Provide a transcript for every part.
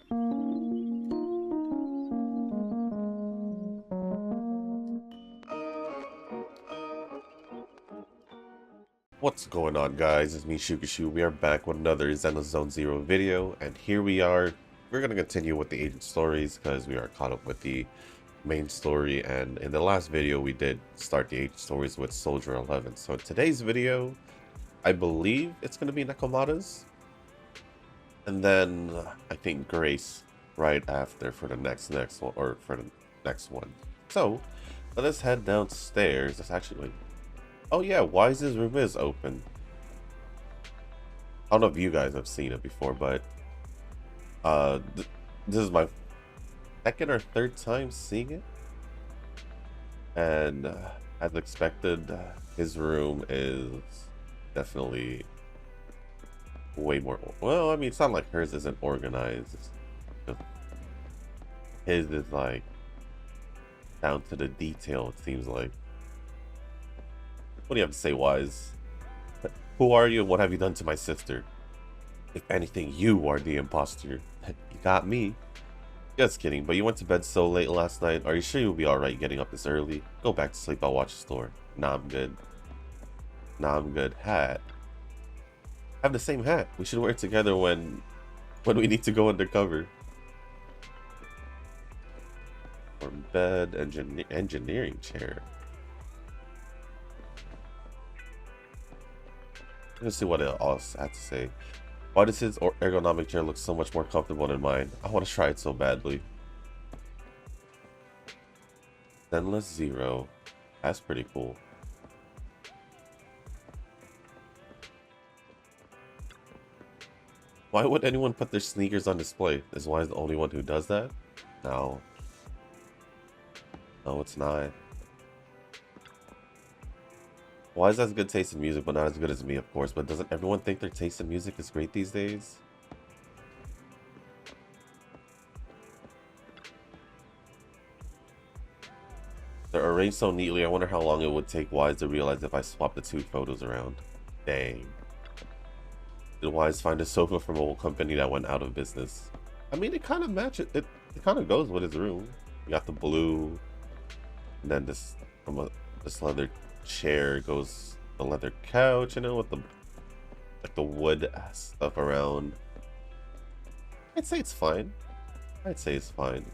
What's going on, guys? It's me, Shukashu. We are back with another Zenless Zone Zero video, and here we are. We're going to continue with the agent stories because we are caught up with the main story, and in the last video we did start the agent stories with Soldier 11. So in today's video, I believe it's going to be Nekomata's, and then I think Grace right after for the next one, or for the next one. So let us head downstairs. That's actually, oh yeah, Wise's room is open. I don't know if you guys have seen it before, but this is my second or third time seeing it, and as expected, his room is definitely way more, well, I mean, it's not like hers isn't organized. His is like down to the detail, it seems like. What do you have to say, Wise? Who are you and what have you done to my sister? If anything, you are the imposter. You got me. Just kidding, but you went to bed so late last night. Are you sure you'll be alright getting up this early? Go back to sleep, I'll watch the store. Nah, I'm good. Nah, I'm good. Hat. I have the same hat. We should wear it together when we need to go undercover. Or bed, engineering chair. Let's see what else I have to say. Why does his ergonomic chair look so much more comfortable than mine? I want to try it so badly. Zenless Zero. That's pretty cool. Why would anyone put their sneakers on display? Is Wise the only one who does that? No. No, it's not. Wise has good taste in music, but not as good as me, of course. But doesn't everyone think their taste in music is great these days? They're arranged so neatly, I wonder how long it would take Wise to realize if I swap the two photos around. Dang. Did Wise find a sofa from a company that went out of business? I mean, it kind of matches. It kind of goes with his room. You got the blue, and then this leather chair goes the leather couch, you know, with the wood stuff around. I'd say it's fine. I'd say it's fine.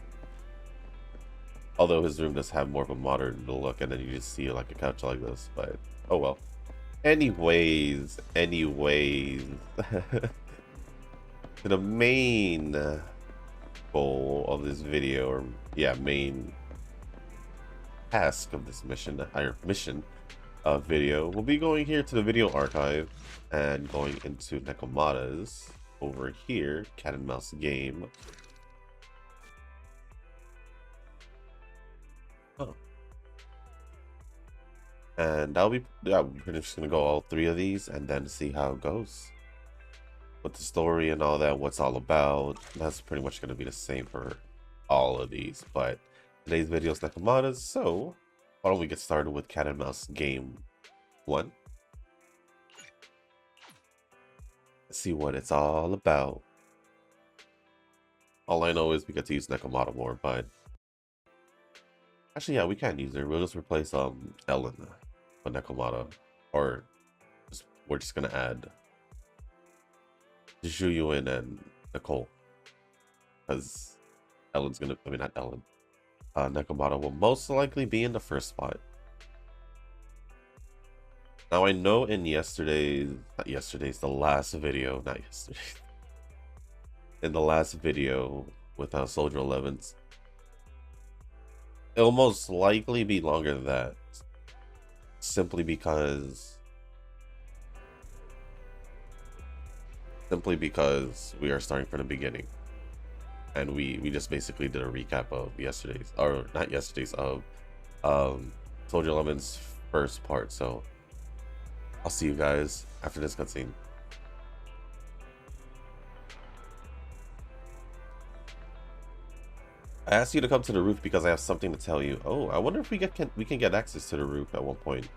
Although his room does have more of a modern look, and then you just see like a couch like this, but oh well. Anyways, to the main goal of this video, or yeah, main task of this mission, video, we'll be going here to the video archive and going into Nekomata's over here, cat and mouse game. Oh. And we're pretty much gonna go all three of these and then see how it goes with the story and all that, what's all about. That's pretty much gonna be the same for all of these, but today's video is Nekomata's, so why don't we get started with cat and mouse game 1. Let's see what it's all about. All I know is we get to use Nekomata more, but actually, yeah, we can't use her. We'll just replace Ellen with Nekomata, or we're just gonna add Juyuin and Nicole, because Ellen's gonna, I mean, not Ellen. Nekomata will most likely be in the first spot. Now I know in the last video, not yesterday, in the last video with Soldier 11's, it'll most likely be longer than that, simply because we are starting from the beginning, and we just basically did a recap of yesterday's, or not yesterday's, of Soldier 11's first part. So I'll see you guys after this cutscene. I asked you to come to the roof because I have something to tell you. Oh, I wonder if we can get access to the roof at one point.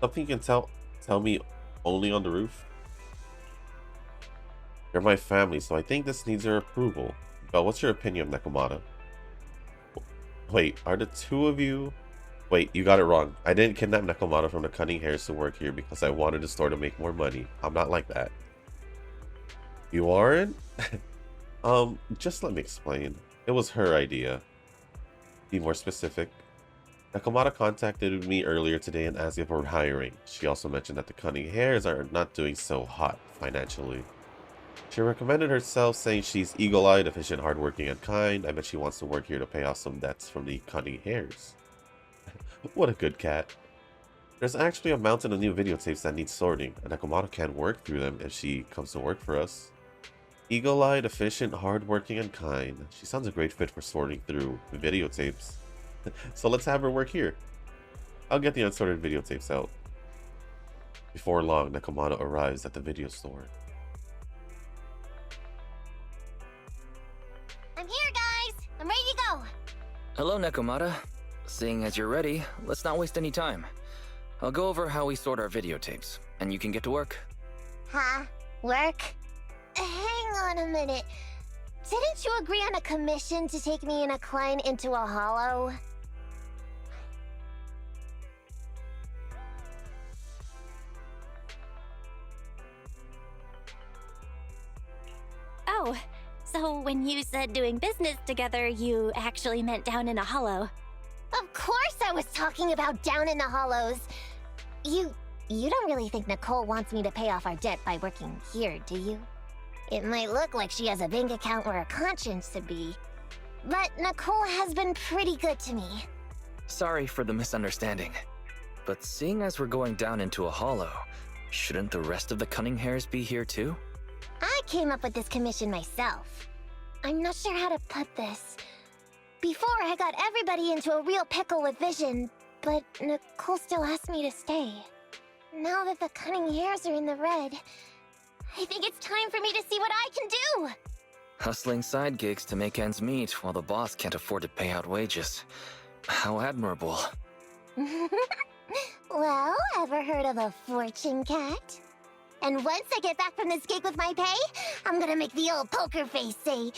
Something you can tell me only on the roof? They're my family, so I think this needs your approval. But what's your opinion, Nekomata? Wait, are the two of you... Wait, you got it wrong. I didn't kidnap Nekomata from the Cunning Hares to work here because I wanted the store to make more money. I'm not like that. You aren't? Just let me explain. It was her idea. Be more specific. Nekomata contacted me earlier today and asked if we're hiring. She also mentioned that the Cunning Hares are not doing so hot financially. She recommended herself, saying she's eagle-eyed, efficient, hardworking, and kind. I bet she wants to work here to pay off some debts from the Cunning Hares. What a good cat. There's actually a mountain of new videotapes that need sorting, and Nekomata can't work through them if she comes to work for us. Eagle-eyed, efficient, hardworking, and kind. She sounds a great fit for sorting through the videotapes. So let's have her work here. I'll get the unsorted videotapes out. Before long, Nekomata arrives at the video store. I'm here, guys! I'm ready to go! Hello, Nekomata. Seeing as you're ready, let's not waste any time. I'll go over how we sort our videotapes, and you can get to work. Huh? Work? Hang on a minute. Didn't you agree on a commission to take me and a client into a hollow? Oh, so when you said doing business together, you actually meant down in a hollow. Of course I was talking about down in the hollows. You don't really think Nicole wants me to pay off our debt by working here, do you? It might look like she has a bank account where a conscience should be, but Nicole has been pretty good to me. Sorry for the misunderstanding, but seeing as we're going down into a hollow, shouldn't the rest of the Cunning Hares be here too? I came up with this commission myself. I'm not sure how to put this. Before, I got everybody into a real pickle with vision, but Nicole still asked me to stay. Now that the Cunning Hares are in the red, I think it's time for me to see what I can do! Hustling side gigs to make ends meet while the boss can't afford to pay out wages. How admirable. Well, ever heard of a fortune cat? And once I get back from this gig with my pay, I'm gonna make the old poker face say,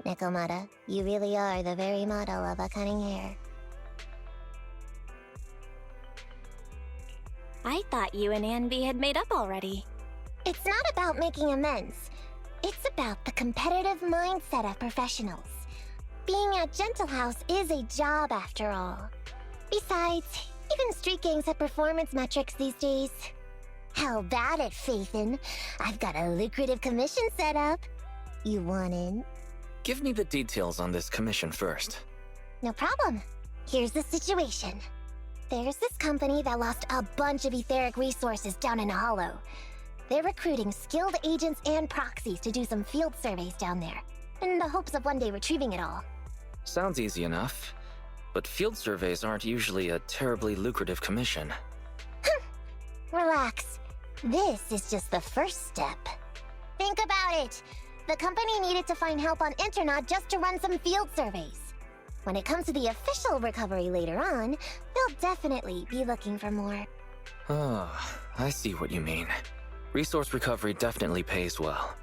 Nekomata, you really are the very model of a cunning hare. I thought you and Anby had made up already. It's not about making amends. It's about the competitive mindset of professionals. Being at Gentle House is a job after all. Besides, even street gangs have performance metrics these days. How about it, Faithin? I've got a lucrative commission set up. You want in? Give me the details on this commission first. No problem. Here's the situation. There's this company that lost a bunch of etheric resources down in a hollow. They're recruiting skilled agents and proxies to do some field surveys down there, in the hopes of one day retrieving it all. Sounds easy enough, but field surveys aren't usually a terribly lucrative commission. Relax. This is just the first step. Think about it. The company needed to find help on Internaut just to run some field surveys. When it comes to the official recovery later on, they'll definitely be looking for more. Ah, I see what you mean. Resource recovery definitely pays well.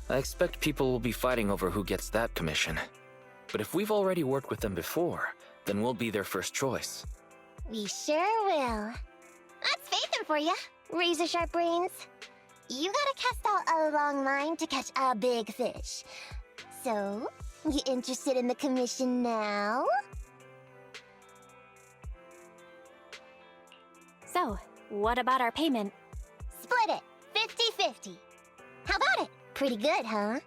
I expect people will be fighting over who gets that commission. But if we've already worked with them before, then we'll be their first choice. We sure will. That's Faithin for ya, razor-sharp brains. You gotta cast out a long line to catch a big fish. So, you interested in the commission now? So, what about our payment? Split it, 50-50. How about it? Pretty good, huh?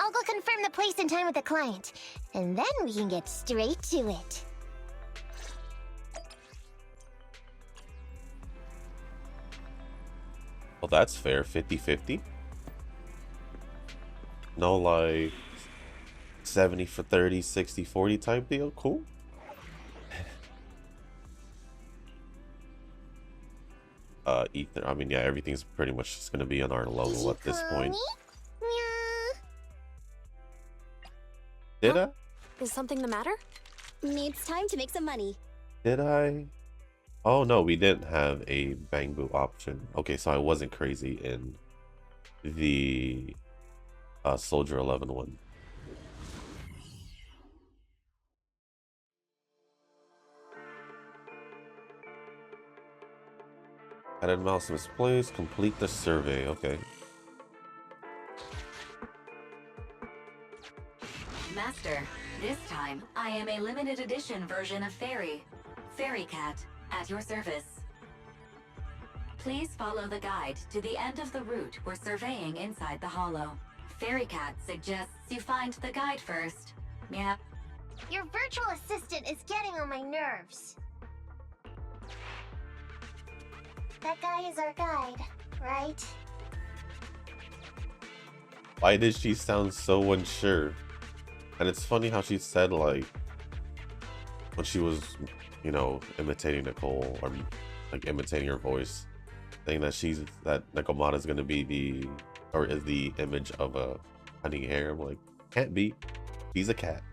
I'll go confirm the place and time with the client, and then we can get straight to it. Well, that's fair. 50-50. No, like 70 for 30, 60-40 type deal. Cool. Ether. I mean, yeah, everything's pretty much just gonna be on our level at this point. Did I? Is something the matter? Needs time to make some money. Did I? Oh no, we didn't have a bang boo option. Okay, so I wasn't crazy in the Soldier 11 one. Added mouse misplaced. Complete the survey. Okay. Master, this time I am a limited edition version of Fairy Cat, at your service. Please follow the guide to the end of the route we're surveying inside the hollow. Fairy Cat suggests you find the guide first. Yeah. Your virtual assistant is getting on my nerves. That guy is our guide, right? Why did she sound so unsure? And it's funny how she said, like, when she was, you know, imitating Nicole, or like imitating her voice, saying that Nekomata is gonna be is the image of a honey hair. I'm like, can't be. He's a cat.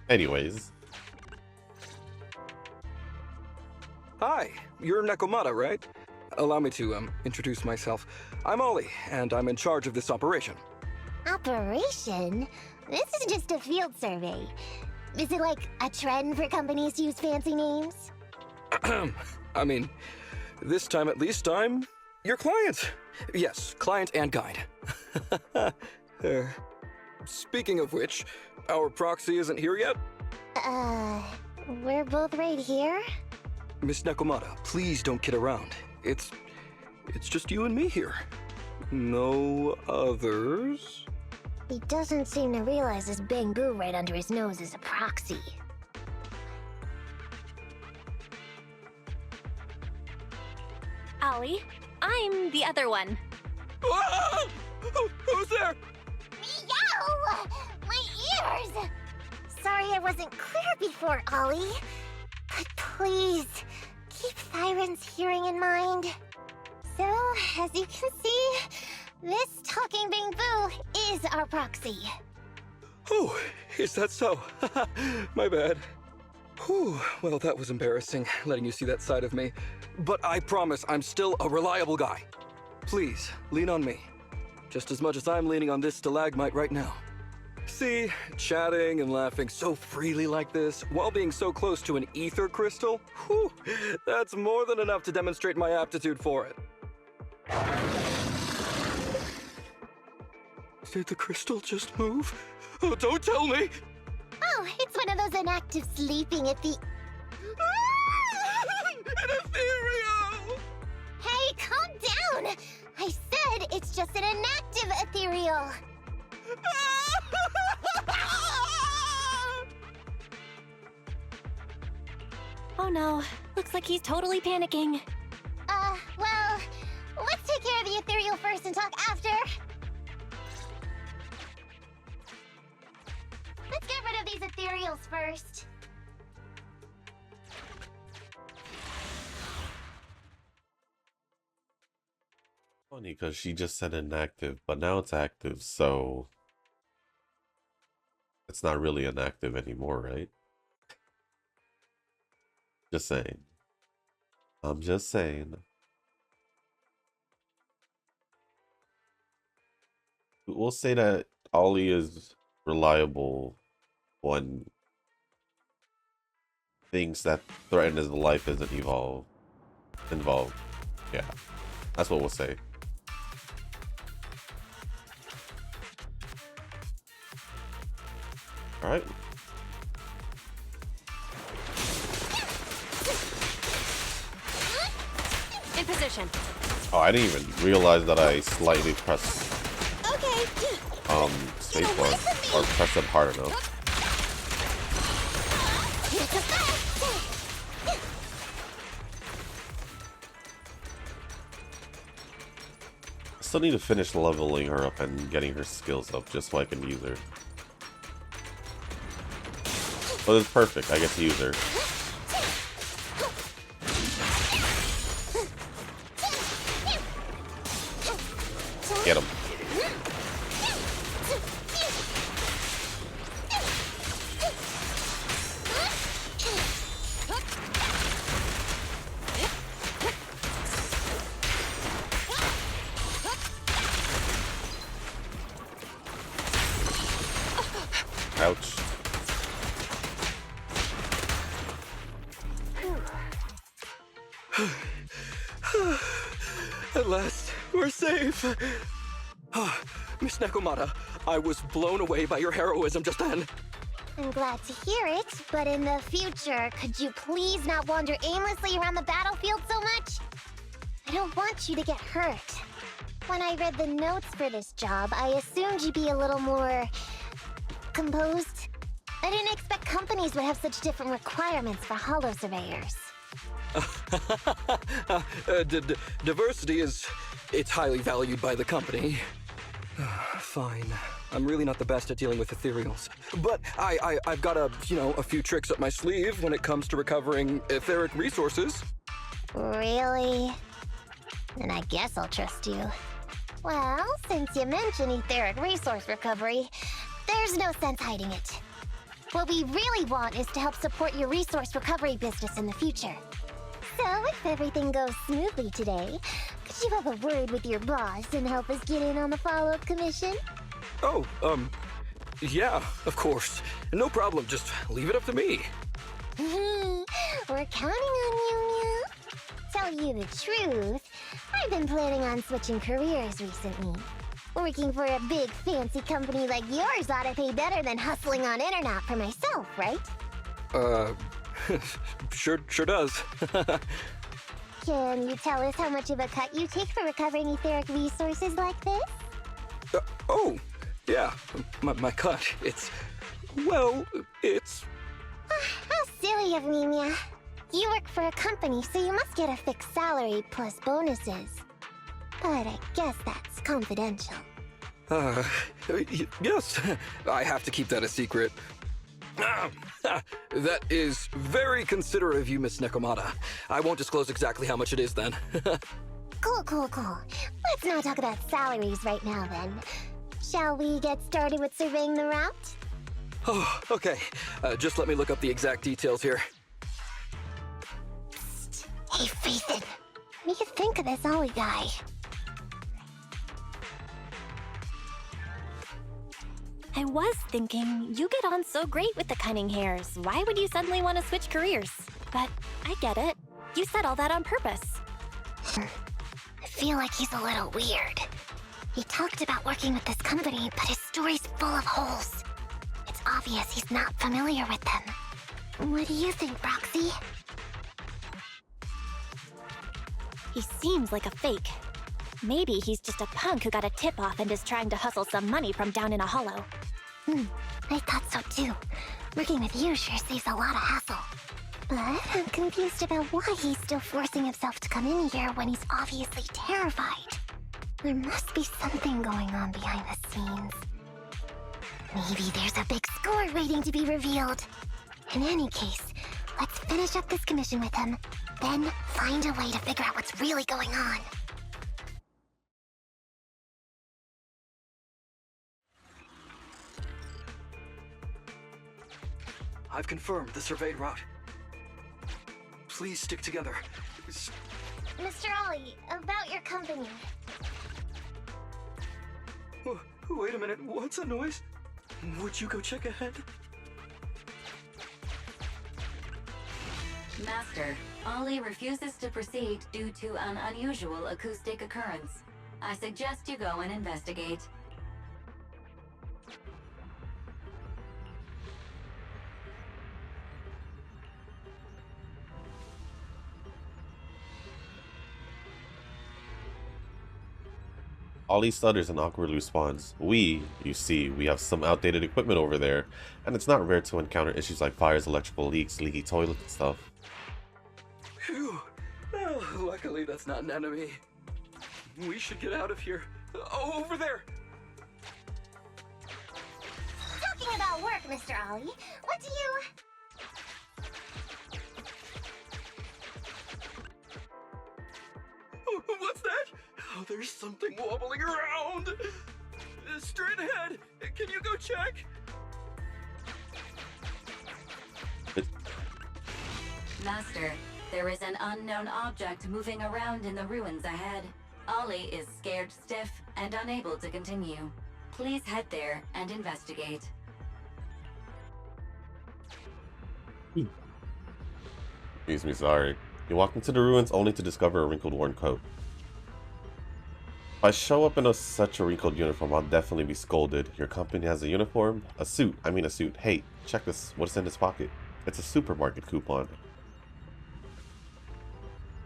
Anyways. Hi, you're Nekomata, right? Allow me to introduce myself. I'm Ollie, and I'm in charge of this operation. Operation? This is just a field survey. Is it like a trend for companies to use fancy names? I mean, this time at least I'm your client. Yes, client and guide. Speaking of which, our proxy isn't here yet? We're both right here? Miss Nekomata, please don't kid around. It's just you and me here. No others? He doesn't seem to realize this bamboo right under his nose is a proxy. Ollie, I'm the other one. Ah! Who's there? Meow! My ears! Sorry I wasn't clear before, Ollie. But please, keep Thyron's hearing in mind. So, as you can see, this talking bamboo is our proxy. Oh, is that so? My bad. Whew, well, that was embarrassing, letting you see that side of me. But I promise I'm still a reliable guy. Please, lean on me. Just as much as I'm leaning on this stalagmite right now. See, chatting and laughing so freely like this, while being so close to an ether crystal, whew, that's more than enough to demonstrate my aptitude for it. Did the crystal just move? Oh, don't tell me! Oh, it's one of those inactive sleeping at the... An ethereal! Hey, calm down! I said it's just an inactive ethereal. Oh no, looks like he's totally panicking. Well, let's take care of the ethereal first and talk after. Let's get rid of these ethereals first. Funny, because she just said inactive, but now it's active, so it's not really inactive anymore, right? Just saying. I'm just saying. We'll say that Ollie is reliable when things that threaten his life isn't involved. Yeah, that's what we'll say. All right. In position. Oh, I didn't even realize that I slightly pressed Okay. spacebar or pressed it hard enough. I still need to finish leveling her up and getting her skills up just so I can use her. But it's perfect. I get to use her. Get him. Ouch. At last, we're safe. Miss Nekomata, I was blown away by your heroism just then. I'm glad to hear it, but in the future, could you please not wander aimlessly around the battlefield so much? I don't want you to get hurt. When I read the notes for this job, I assumed you'd be a little more composed. I didn't expect companies would have such different requirements for holo surveyors. Diversity it's highly valued by the company. Fine. I'm really not the best at dealing with ethereals. But I've got a few tricks up my sleeve when it comes to recovering etheric resources. Really? Then I guess I'll trust you. Well, since you mentioned etheric resource recovery, there's no sense hiding it. What we really want is to help support your resource recovery business in the future. So, if everything goes smoothly today, could you have a word with your boss and help us get in on the follow-up commission? Oh, yeah, of course. No problem, just leave it up to me. We're counting on you, Mia. Tell you the truth, I've been planning on switching careers recently. Working for a big fancy company like yours ought to pay better than hustling on internet for myself, right? Sure does. Can you tell us how much of a cut you take for recovering etheric resources like this? Oh, yeah, my cut, it's... How silly of me, Mia. You work for a company, so you must get a fixed salary plus bonuses. But I guess that's confidential. Yes, I have to keep that a secret. That is very considerate of you, Miss Nekomata. I won't disclose exactly how much it is then. Cool. Let's not talk about salaries right now then. Shall we get started with surveying the route? Oh, okay. Just let me look up the exact details here. Psst. Hey, Ethan. What do you think of this Ollie guy? I was thinking, you get on so great with the cunning hairs. Why would you suddenly want to switch careers? But I get it. You said all that on purpose. I feel like he's a little weird. He talked about working with this company, but his story's full of holes. It's obvious he's not familiar with them. What do you think, Roxy? He seems like a fake. Maybe he's just a punk who got a tip-off and is trying to hustle some money from down in a hollow. I thought so too. Working with you sure saves a lot of hassle. But I'm confused about why he's still forcing himself to come in here when he's obviously terrified. There must be something going on behind the scenes. Maybe there's a big score waiting to be revealed. In any case, let's finish up this commission with him, then find a way to figure out what's really going on. I've confirmed the surveyed route. Please stick together. Mr. Ollie, about your company. Wait a minute, what's that noise? Would you go check ahead? Master, Ollie refuses to proceed due to an unusual acoustic occurrence. I suggest you go and investigate. Ollie stutters and awkwardly responds. You see, we have some outdated equipment over there, and it's not rare to encounter issues like fires, electrical leaks, leaky toilets and stuff. Phew. Well, luckily that's not an enemy. We should get out of here. Oh, over there! Talking about work, Mr. Ollie, what do you... What's that? Oh, there's something wobbling around! Straight ahead! Can you go check? Master, there is an unknown object moving around in the ruins ahead. Ollie is scared stiff and unable to continue. Please head there and investigate. Excuse me, sorry. You walk into the ruins only to discover a wrinkled, worn coat. If I show up in such a wrinkled uniform, I'll definitely be scolded. Your company has a uniform? A suit. I mean a suit. Hey, check this. What's in this pocket? It's a supermarket coupon.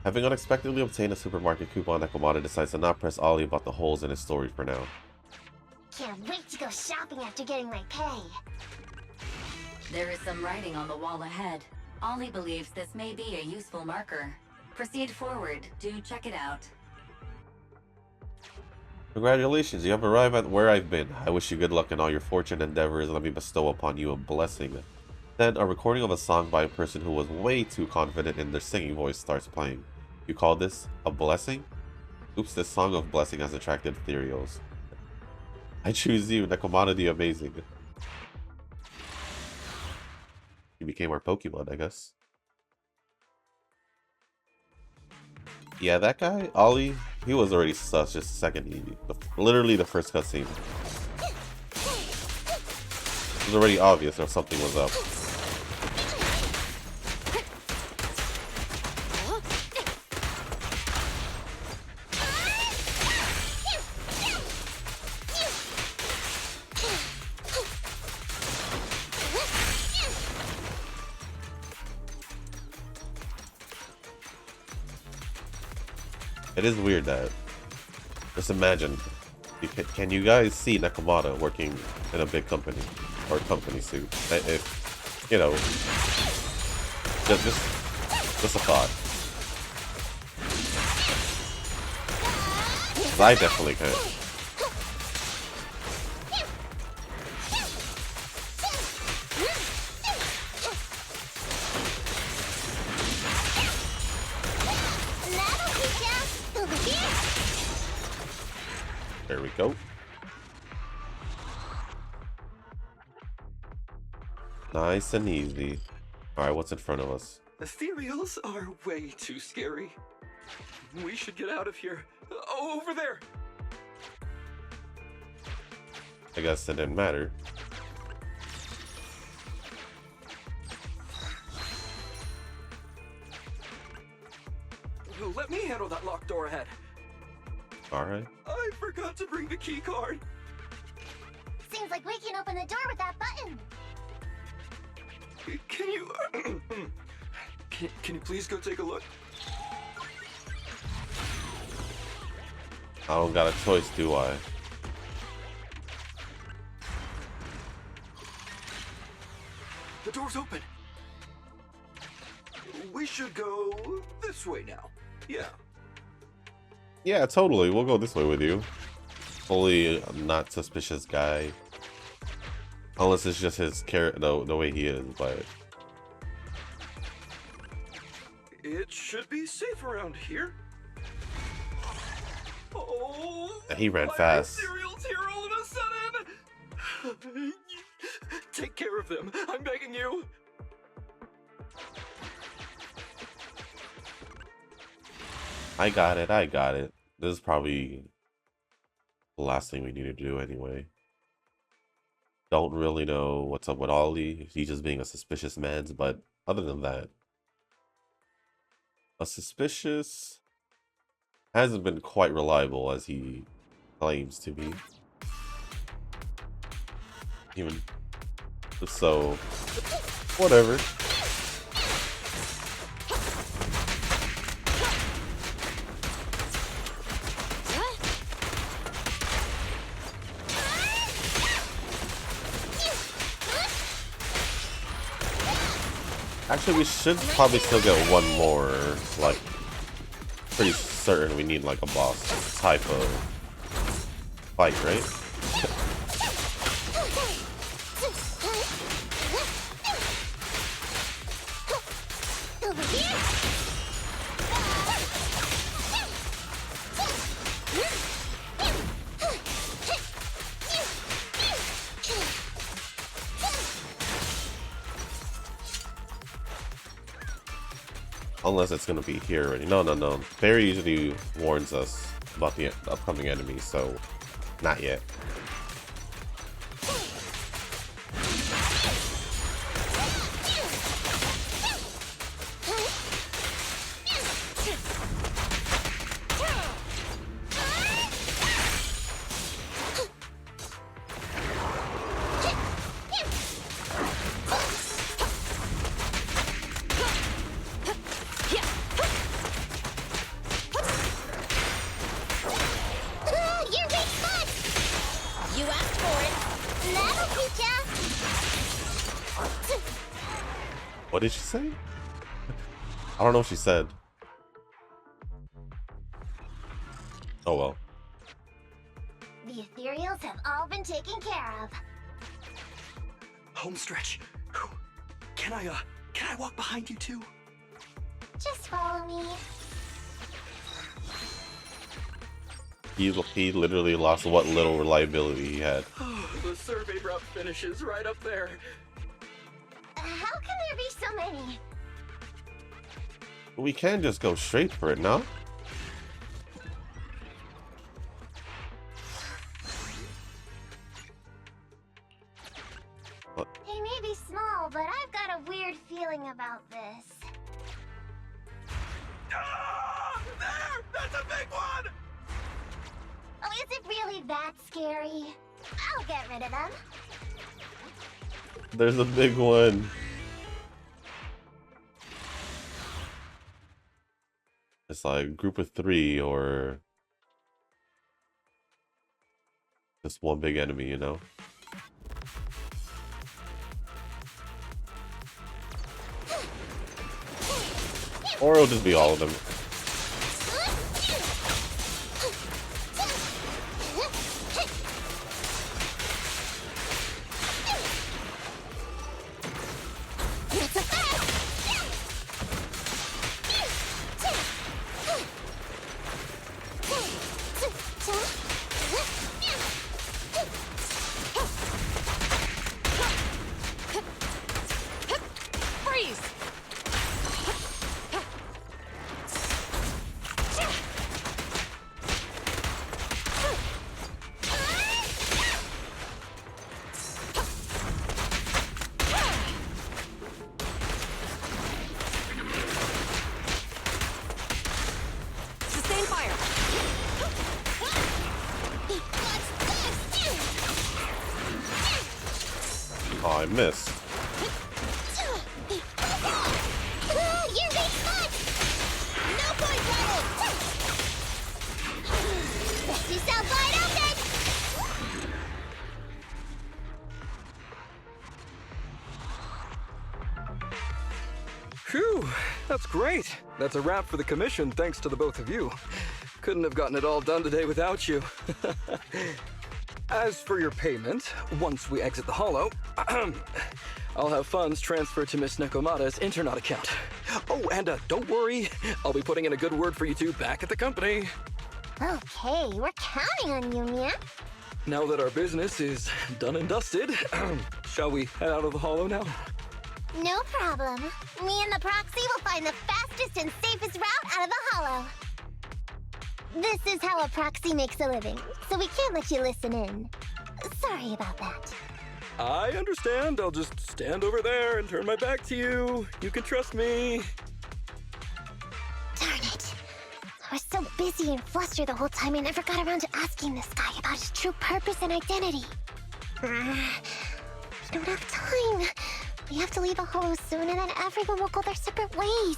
Having unexpectedly obtained a supermarket coupon, Nekomata decides to not press Ollie about the holes in his story for now. Can't wait to go shopping after getting my pay. There is some writing on the wall ahead. Ollie believes this may be a useful marker. Proceed forward. Do check it out. Congratulations, you have arrived at where I've been. I wish you good luck in all your fortune endeavors. Let me bestow upon you a blessing. Then, a recording of a song by a person who was way too confident in their singing voice starts playing. You call this a blessing? Oops, this song of blessing has attracted ethereals. I choose you, Nekomata the Amazing. You became our Pokemon, I guess. Yeah, that guy, Ollie, he was already sus just a second. Literally the first cutscene. It was already obvious that something was up. It is weird that, just imagine, can you guys see Nekomata working in a big company, or company suit? If, you know, just a thought. 'Cause I definitely can. There we go. Nice and easy. Alright, what's in front of us? Ethereals are way too scary. We should get out of here. Oh, over there! I guess it didn't matter. Let me handle that locked door ahead. Alright. I forgot to bring the key card. Seems like we can open the door with that button. Can you... can you please go take a look? I don't got a choice, do I? The door's open. We should go this way now. Yeah. Yeah, totally. We'll go this way with you. Fully not suspicious guy. Unless it's just his character, the way he is, but... It should be safe around here. Oh, And he ran why are fast. cereals here all of a sudden? Take care of them. I'm begging you. I got it, I got it. This is probably the last thing we need to do anyway. Don't really know what's up with Ollie, if he's just being a suspicious man, but other than that, a suspicious hasn't been quite reliable as he claims to be. Even so, whatever. Actually, we should probably still get one more. Like, pretty certain we need like a boss type of fight, right? Unless it's gonna be here already. No. Barry usually warns us about the upcoming enemies, so not yet. That'll teach ya! What did she say? I don't know what she said. Oh well. The ethereals have all been taken care of. Home stretch. Can I walk behind you too? Just follow me. He literally lost what little reliability he had. Oh, the survey route finishes right up there. How can there be so many? We can just go straight for it, no? They may be small, but I've got a weird feeling about this. Ah, there! That's a big one! Oh, is it really that scary? I'll get rid of them. There's a big one. It's like group of 3 or just one big enemy, you know? Or it'll just be all of them. Oh, I missed. You're big spot! No point running! Let's do some wide open! Phew, that's great. That's a wrap for the commission, thanks to the both of you. Couldn't have gotten it all done today without you. As for your payment, once we exit the hollow, I'll have funds transferred to Miss Nekomata's Internet account. Oh, and don't worry, I'll be putting in a good word for you two back at the company. Okay, we're counting on you, Mia. Now that our business is done and dusted, shall we head out of the hollow now? No problem. Me and the proxy will find the fastest and safest route out of the hollow. This is how a proxy makes a living, so we can't let you listen in. Sorry about that. I understand. I'll just stand over there and turn my back to you. You can trust me. Darn it. I was so busy and flustered the whole time I never got around to asking this guy about his true purpose and identity. We don't have time. We have to leave the hollow soon and then everyone will go their separate ways.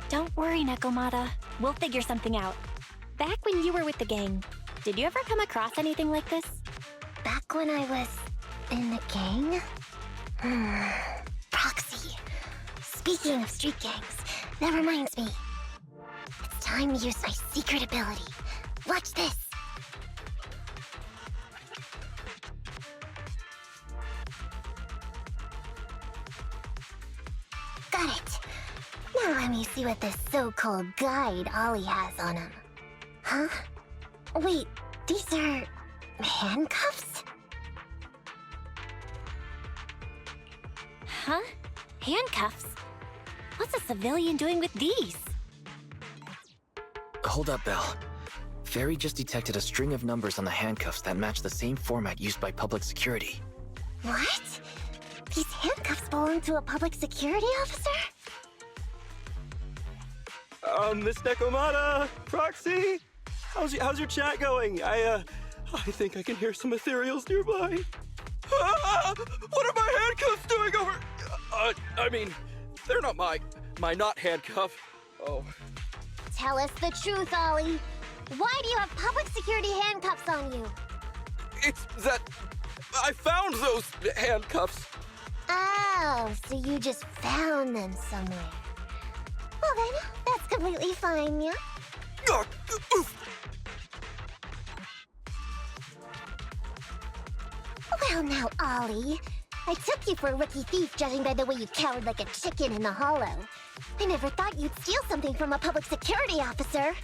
Don't worry, Nekomata. We'll figure something out. Back when you were with the gang, did you ever come across anything like this? Back when I was in the gang? Proxy. Speaking of street gangs, that reminds me. It's time to use my secret ability. Watch this. Got it. Now let me see what this so-called guide Ollie has on him. Huh? Wait, these are handcuffs? Huh? Handcuffs? What's a civilian doing with these? Hold up, Belle. Fairy just detected a string of numbers on the handcuffs that match the same format used by public security. What? These handcuffs belong to a public security officer? Miss Nekomata, Proxy, how's your chat going? I think I can hear some ethereals nearby. Ah, what are my handcuffs doing over? I mean, they're not my not handcuff. Oh. Tell us the truth, Ollie. Why do you have public security handcuffs on you? It's that... I found those handcuffs. Oh, so you just found them somewhere. Well then, that's completely fine, yeah? Ugh, oof. Well now, Ollie. I took you for a rookie thief judging by the way you cowered like a chicken in the hollow. I never thought you'd steal something from a public security officer.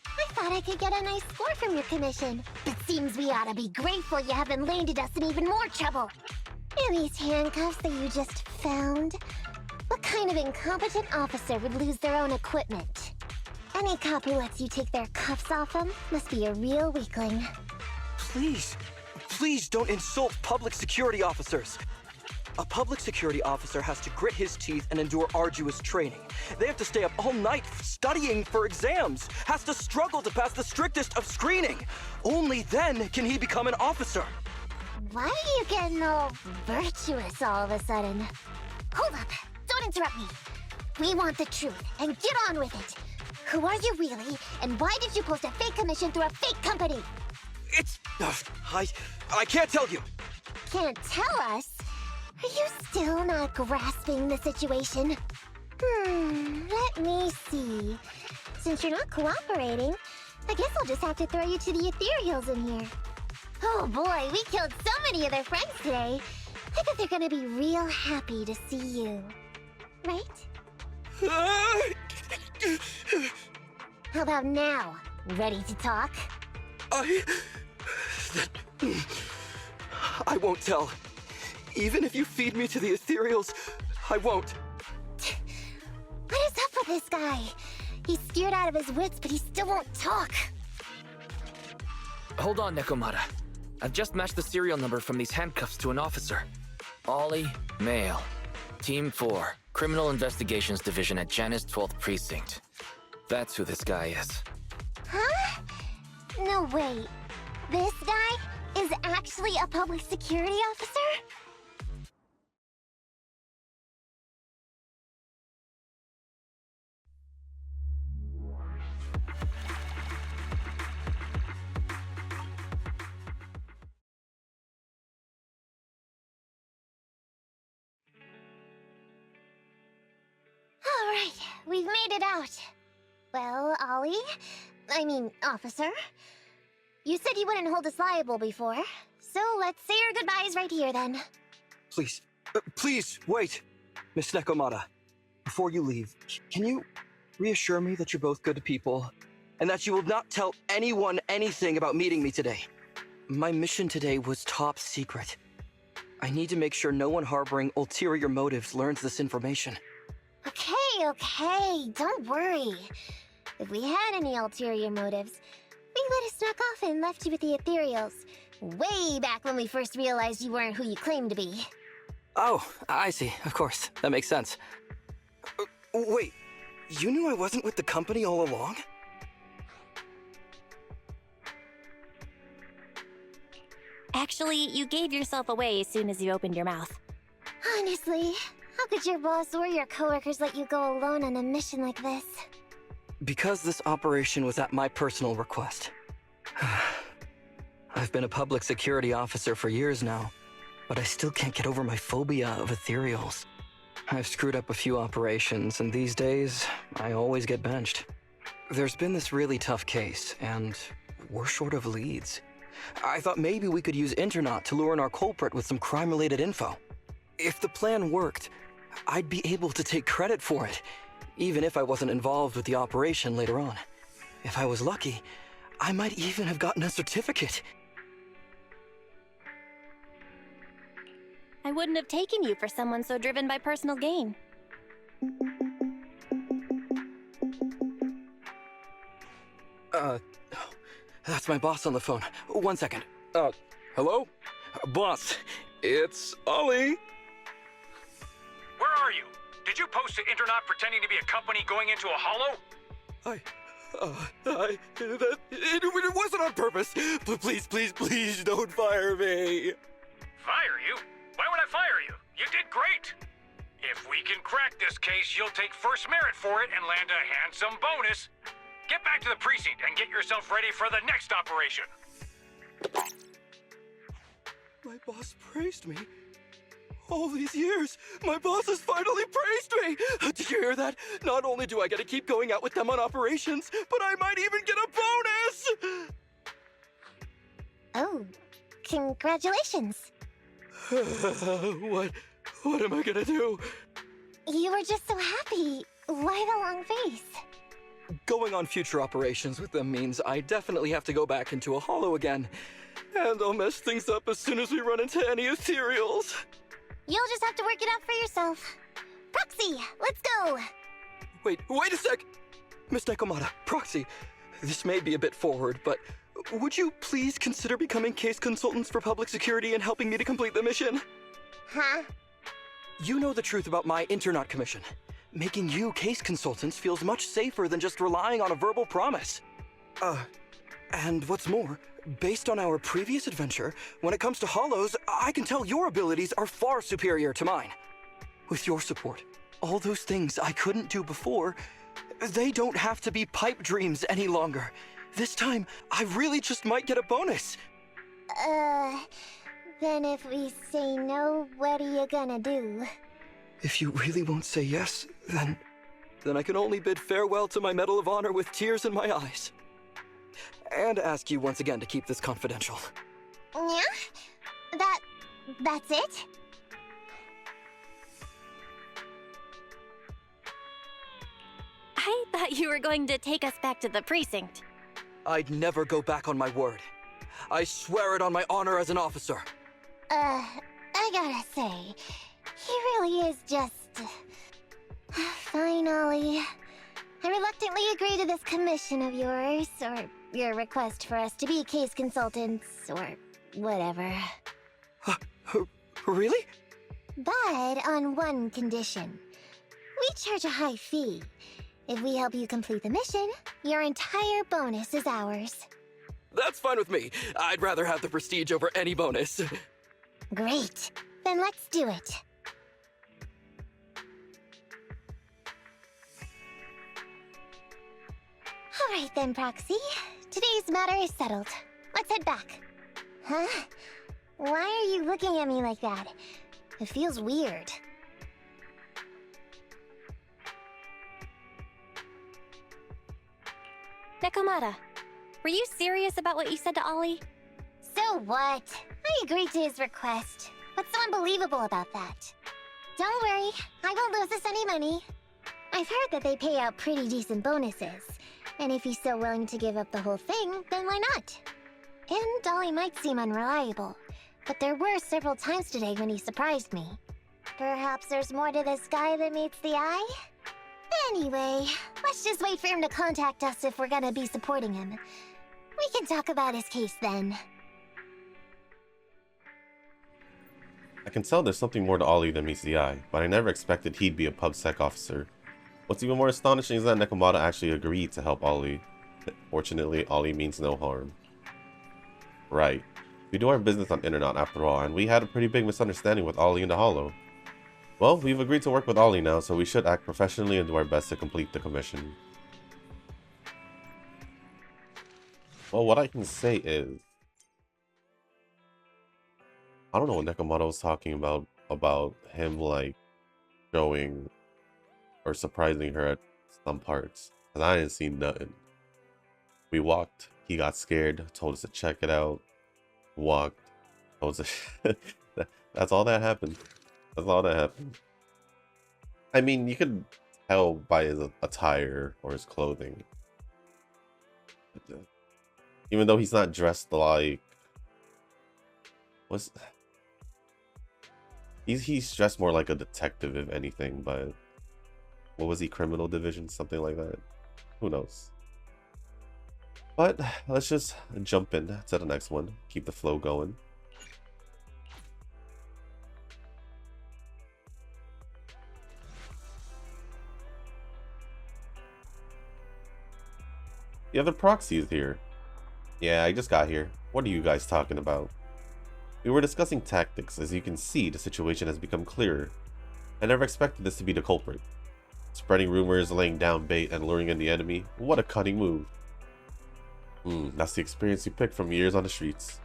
I thought I could get a nice score from your commission, but seems we ought to be grateful you haven't landed us in even more trouble. And these handcuffs that you just found? What kind of incompetent officer would lose their own equipment? Any cop who lets you take their cuffs off them must be a real weakling. Please don't insult public security officers. A public security officer has to grit his teeth and endure arduous training. They have to stay up all night studying for exams, has to struggle to pass the strictest of screening. Only then can he become an officer. Why are you getting all virtuous all of a sudden? Hold up! Don't interrupt me! We want the truth, and get on with it! Who are you really, and why did you post a fake commission through a fake company? It's... I can't tell you. Can't tell us? Are you still not grasping the situation? Let me see. Since you're not cooperating, I guess I'll just have to throw you to the ethereals in here. Oh boy, we killed so many of their friends today. I bet they're gonna be real happy to see you. Right? How about now? Ready to talk? I won't tell. Even if you feed me to the ethereals, I won't. What is up with this guy? He's scared out of his wits, but he still won't talk. Hold on, Nekomata. I've just matched the serial number from these handcuffs to an officer. Ollie, male. Team 4, Criminal Investigations Division at Janus 12th Precinct. That's who this guy is. Huh? No, wait. This guy is actually a public security officer? Alright, we've made it out. Well, officer. You said you wouldn't hold us liable before, so let's say our goodbyes right here then. Please, wait. Miss Nekomata, before you leave, can you reassure me that you're both good people, and that you will not tell anyone anything about meeting me today? My mission today was top secret. I need to make sure no one harboring ulterior motives learns this information. Okay, don't worry. If we had any ulterior motives, we would have snuck off and left you with the ethereals. Way back when we first realized you weren't who you claimed to be. Oh, I see. Of course. That makes sense. Wait, you knew I wasn't with the company all along? Actually, you gave yourself away as soon as you opened your mouth. Honestly, how could your boss or your coworkers let you go alone on a mission like this? Because this operation was at my personal request. I've been a public security officer for years now, but I still can't get over my phobia of ethereals. I've screwed up a few operations, and these days, I always get benched. There's been this really tough case, and we're short of leads. I thought maybe we could use Internaut to lure in our culprit with some crime-related info. If the plan worked, I'd be able to take credit for it, even if I wasn't involved with the operation later on. If I was lucky, I might even have gotten a certificate. I wouldn't have taken you for someone so driven by personal gain. That's my boss on the phone. 1 second. Hello? Boss, it's Ollie. Where are you? Did you post to Internaut pretending to be a company going into a hollow? It wasn't on purpose. Please don't fire me. Fire you? Why would I fire you? You did great. If we can crack this case, you'll take first merit for it and land a handsome bonus. Get back to the precinct and get yourself ready for the next operation. My boss praised me. All these years, my boss has finally praised me! Did you hear that? Not only do I get to keep going out with them on operations, but I might even get a bonus! Oh, congratulations. What am I gonna do? You were just so happy. Why the long face? Going on future operations with them means I definitely have to go back into a hollow again. And I'll mess things up as soon as we run into any ethereals. You'll just have to work it out for yourself. Proxy, let's go! Wait a sec! Miss Nekomata, Proxy, this may be a bit forward, but would you please consider becoming case consultants for public security and helping me to complete the mission? Huh? You know the truth about my internaut commission. Making you case consultants feels much safer than just relying on a verbal promise. And what's more, based on our previous adventure, when it comes to hollows, I can tell your abilities are far superior to mine. With your support, all those things I couldn't do before, they don't have to be pipe dreams any longer. This time, I really just might get a bonus. Then if we say no, what are you gonna do? If you really won't say yes, then I can only bid farewell to my Medal of Honor with tears in my eyes. And ask you once again to keep this confidential. Yeah? That's it? I thought you were going to take us back to the precinct. I'd never go back on my word. I swear it on my honor as an officer. I gotta say, he really is just... Fine, Ollie. I reluctantly agree to this commission of yours, or your request for us to be case consultants, or whatever. Really? But on one condition. We charge a high fee. If we help you complete the mission, your entire bonus is ours. That's fine with me. I'd rather have the prestige over any bonus. Great. Then let's do it. Alright then, Proxy. Today's matter is settled. Let's head back. Huh? Why are you looking at me like that? It feels weird. Nekomata, were you serious about what you said to Ollie? So what? I agreed to his request. What's so unbelievable about that? Don't worry, I won't lose us any money. I've heard that they pay out pretty decent bonuses. And if he's so willing to give up the whole thing, then why not? And Ollie might seem unreliable, but there were several times today when he surprised me. Perhaps there's more to this guy than meets the eye? Anyway, let's just wait for him to contact us if we're gonna be supporting him. We can talk about his case then. I can tell there's something more to Ollie than meets the eye, but I never expected he'd be a PubSec officer. What's even more astonishing is that Nekomata actually agreed to help Ollie. Fortunately, Ollie means no harm. Right. We do our business on Internet after all, and we had a pretty big misunderstanding with Ollie in the Hollow. Well, we've agreed to work with Ollie now, so we should act professionally and do our best to complete the commission. Well, what I can say is... I don't know what Nekomata was talking about him, like, showing or surprising her at some parts. Because I didn't see nothing. We walked, he got scared, told us to check it out, walked, told us to... That's all that happened. That's all that happened. I mean, you could tell by his attire or his clothing. Even though he's not dressed like... He's dressed more like a detective, if anything, but... What was he? Criminal division? Something like that? Who knows? But, let's just jump in to the next one. Keep the flow going. The other proxy is here. Yeah, I just got here. What are you guys talking about? We were discussing tactics. As you can see, the situation has become clearer. I never expected this to be the culprit. Spreading rumors, laying down bait, and luring in the enemy. What a cunning move. That's the experience you picked from years on the streets.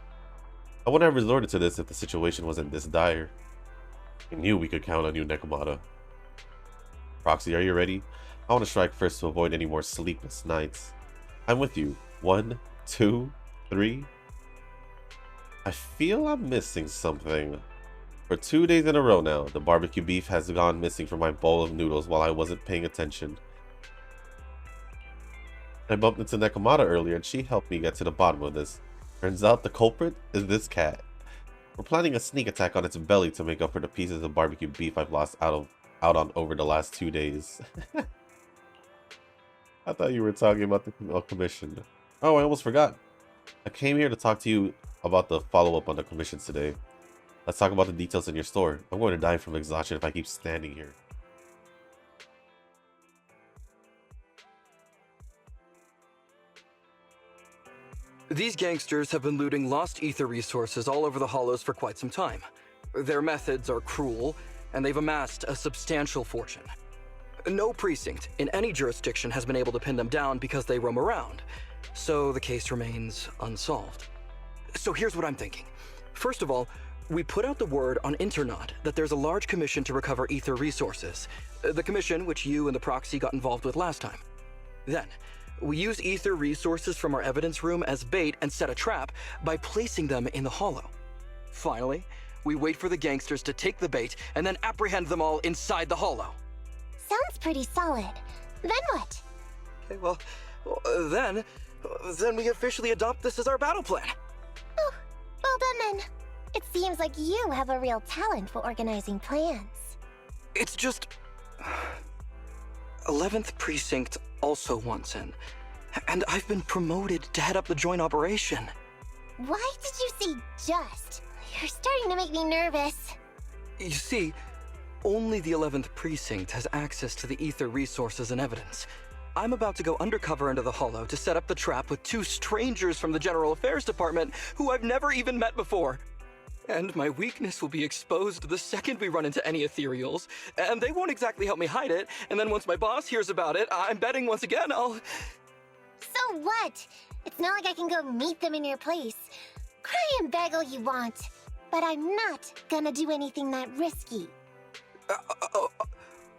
I wouldn't have resorted to this if the situation wasn't this dire. I knew we could count on you, Nekomata. Proxy, are you ready? I want to strike first to avoid any more sleepless nights. I'm with you. 1, 2, 3. I feel I'm missing something. For 2 days in a row now, the barbecue beef has gone missing from my bowl of noodles while I wasn't paying attention. I bumped into Nekomata earlier and she helped me get to the bottom of this. Turns out the culprit is this cat. We're planning a sneak attack on its belly to make up for the pieces of barbecue beef I've lost out on over the last 2 days. I thought you were talking about the commission. Oh, I almost forgot. I came here to talk to you about the follow-up on the commissions today. Let's talk about the details in your store. I'm going to die from exhaustion if I keep standing here. These gangsters have been looting lost ether resources all over the Hollows for quite some time. Their methods are cruel, and they've amassed a substantial fortune. No precinct in any jurisdiction has been able to pin them down because they roam around, so the case remains unsolved. So here's what I'm thinking. First of all, we put out the word on Internaut that there's a large commission to recover ether resources. The commission which you and the proxy got involved with last time. Then, we use ether resources from our evidence room as bait and set a trap by placing them in the Hollow. Finally, we wait for the gangsters to take the bait and then apprehend them all inside the Hollow. Sounds pretty solid. Then what? Okay, well, then we officially adopt this as our battle plan. Oh, well done then. It seems like you have a real talent for organizing plans. It's just... 11th Precinct also wants in, and I've been promoted to head up the joint operation. Why did you say just? You're starting to make me nervous. You see, only the 11th Precinct has access to the ether resources and evidence. I'm about to go undercover into the Hollow to set up the trap with 2 strangers from the General Affairs Department who I've never even met before. And my weakness will be exposed the second we run into any ethereals, and they won't exactly help me hide it, and then once my boss hears about it, I'm betting once again I'll... So what? It's not like I can go meet them in your place. Cry and beg all you want, but I'm not gonna do anything that risky.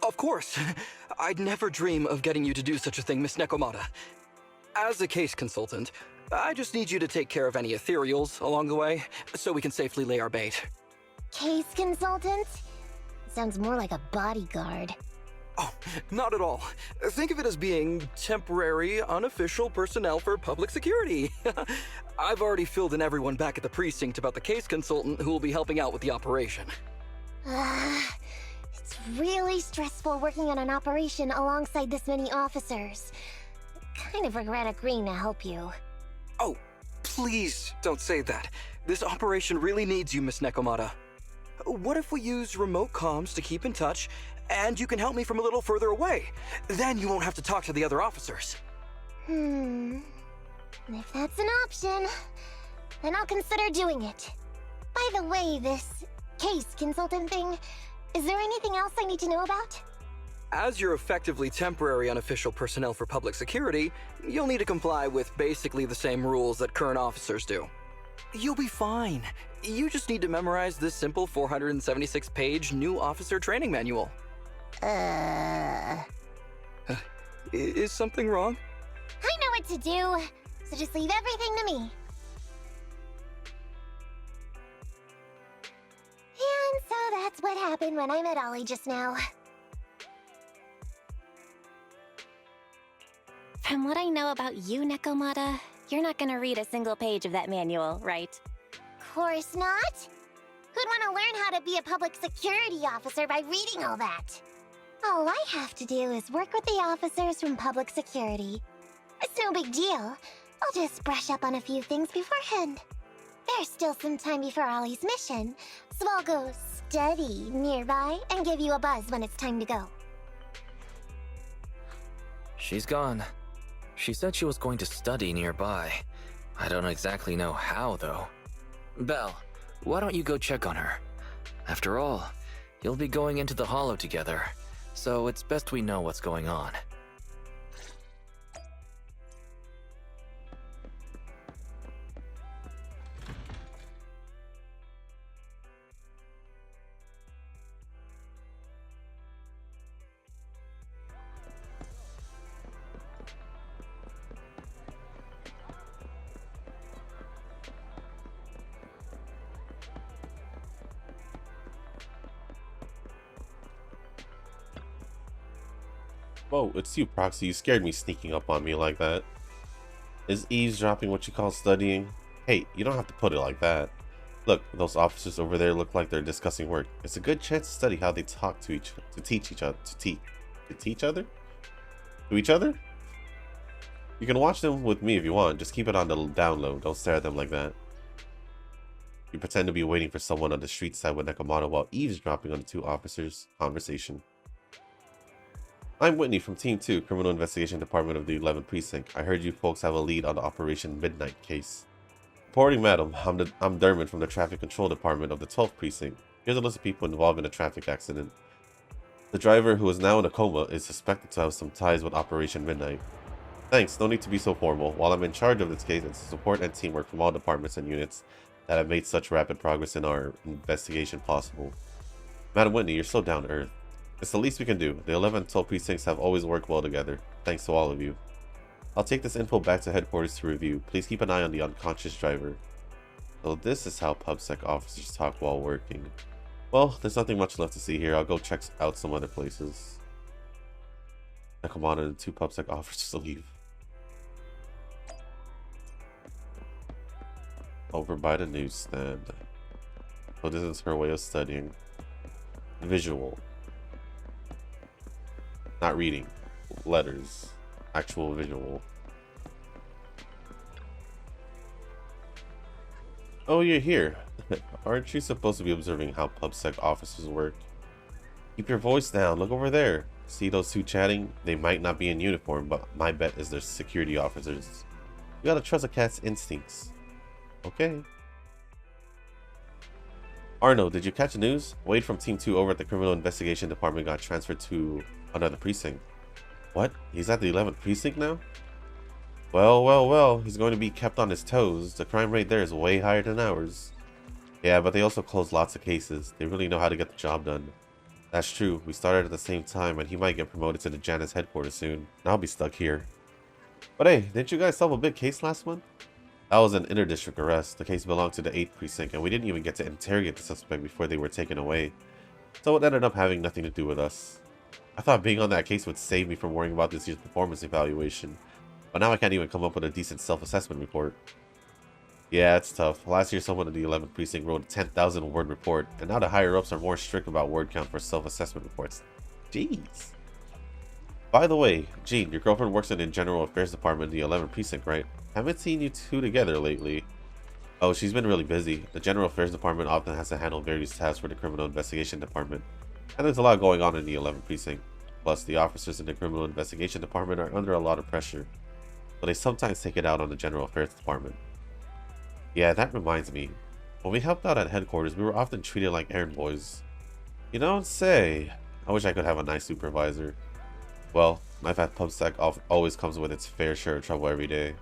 Of course. I'd never dream of getting you to do such a thing, Miss Nekomata. As a case consultant, I just need you to take care of any ethereals along the way, so we can safely lay our bait. Case consultant? Sounds more like a bodyguard. Oh, not at all. Think of it as being temporary, unofficial personnel for public security. I've already filled in everyone back at the precinct about the case consultant who will be helping out with the operation. It's really stressful working on an operation alongside this many officers. I kind of regret agreeing to help you. Oh, please don't say that. This operation really needs you, Miss Nekomata. What if we use remote comms to keep in touch, and you can help me from a little further away? Then you won't have to talk to the other officers. If that's an option, then I'll consider doing it. By the way, this case consultant thing, is there anything else I need to know about? As you're effectively temporary unofficial personnel for public security, you'll need to comply with basically the same rules that current officers do. You'll be fine. You just need to memorize this simple 476-page new officer training manual. Is something wrong? I know what to do, so just leave everything to me. And so that's what happened when I met Ollie just now. From what I know about you, Nekomata, you're not gonna read a single page of that manual, right? Course not. Who'd want to learn how to be a public security officer by reading all that? All I have to do is work with the officers from public security. It's no big deal. I'll just brush up on a few things beforehand. There's still some time before Ollie's mission, so I'll go study nearby and give you a buzz when it's time to go. She's gone. She said she was going to study nearby. I don't exactly know how, though. Belle, why don't you go check on her? After all, you'll be going into the Hollow together, so it's best we know what's going on. Whoa, it's you, Proxy. You scared me sneaking up on me like that. Is eavesdropping what you call studying? Hey, you don't have to put it like that. Look, those officers over there look like they're discussing work. It's a good chance to study how they talk to each other. You can watch them with me if you want. Just keep it on the down low. Don't stare at them like that. You pretend to be waiting for someone on the street side with Nekomata while eavesdropping on the two officers' conversation. I'm Whitney from Team 2, Criminal Investigation Department of the 11th Precinct. I heard you folks have a lead on the Operation Midnight case. Reporting, madam. I'm Dermot from the Traffic Control Department of the 12th Precinct. Here's a list of people involved in a traffic accident. The driver, who is now in a coma, is suspected to have some ties with Operation Midnight. Thanks, no need to be so formal. While I'm in charge of this case, it's the support and teamwork from all departments and units that have made such rapid progress in our investigation possible. Madam Whitney, you're so down to earth. It's the least we can do. The 11 and 12 precincts have always worked well together. Thanks to all of you. I'll take this info back to headquarters to review. Please keep an eye on the unconscious driver. So this is how PubSec officers talk while working. Well, there's nothing much left to see here. I'll go check out some other places. Nekomata and 2 PubSec officers leave. Over by the newsstand. So this is her way of studying. Visual. Not reading. Letters. Actual visual. Oh, you're here. Aren't you supposed to be observing how PubSec officers work? Keep your voice down. Look over there. See those two chatting? They might not be in uniform, but my bet is they're security officers. You gotta trust a cat's instincts. Okay. Arno, did you catch the news? Wade from Team 2 over at the Criminal Investigation Department got transferred to another precinct. What? He's at the 11th precinct now? Well, he's going to be kept on his toes. The crime rate there is way higher than ours. Yeah, but they also close lots of cases. They really know how to get the job done. That's true. We started at the same time, and he might get promoted to the Janus headquarters soon. And I'll be stuck here. But hey, didn't you guys solve a big case last month? That was an inter-district arrest. The case belonged to the 8th precinct, and we didn't even get to interrogate the suspect before they were taken away. So it ended up having nothing to do with us. I thought being on that case would save me from worrying about this year's performance evaluation. But now I can't even come up with a decent self-assessment report. Yeah, it's tough. Last year someone in the 11th precinct wrote a 10,000 word report, and now the higher-ups are more strict about word count for self-assessment reports. Jeez. By the way, Jean, your girlfriend works in the General Affairs Department in the 11th precinct, right? Haven't seen you two together lately. Oh, she's been really busy. The General Affairs Department often has to handle various tasks for the Criminal Investigation Department, and there's a lot going on in the 11th precinct. Plus, the officers in the Criminal Investigation Department are under a lot of pressure, but they sometimes take it out on the General Affairs Department. Yeah, that reminds me. When we helped out at headquarters, we were often treated like errand boys. You don't say. I wish I could have a nice supervisor. Well, life at PubSec always comes with its fair share of trouble every day.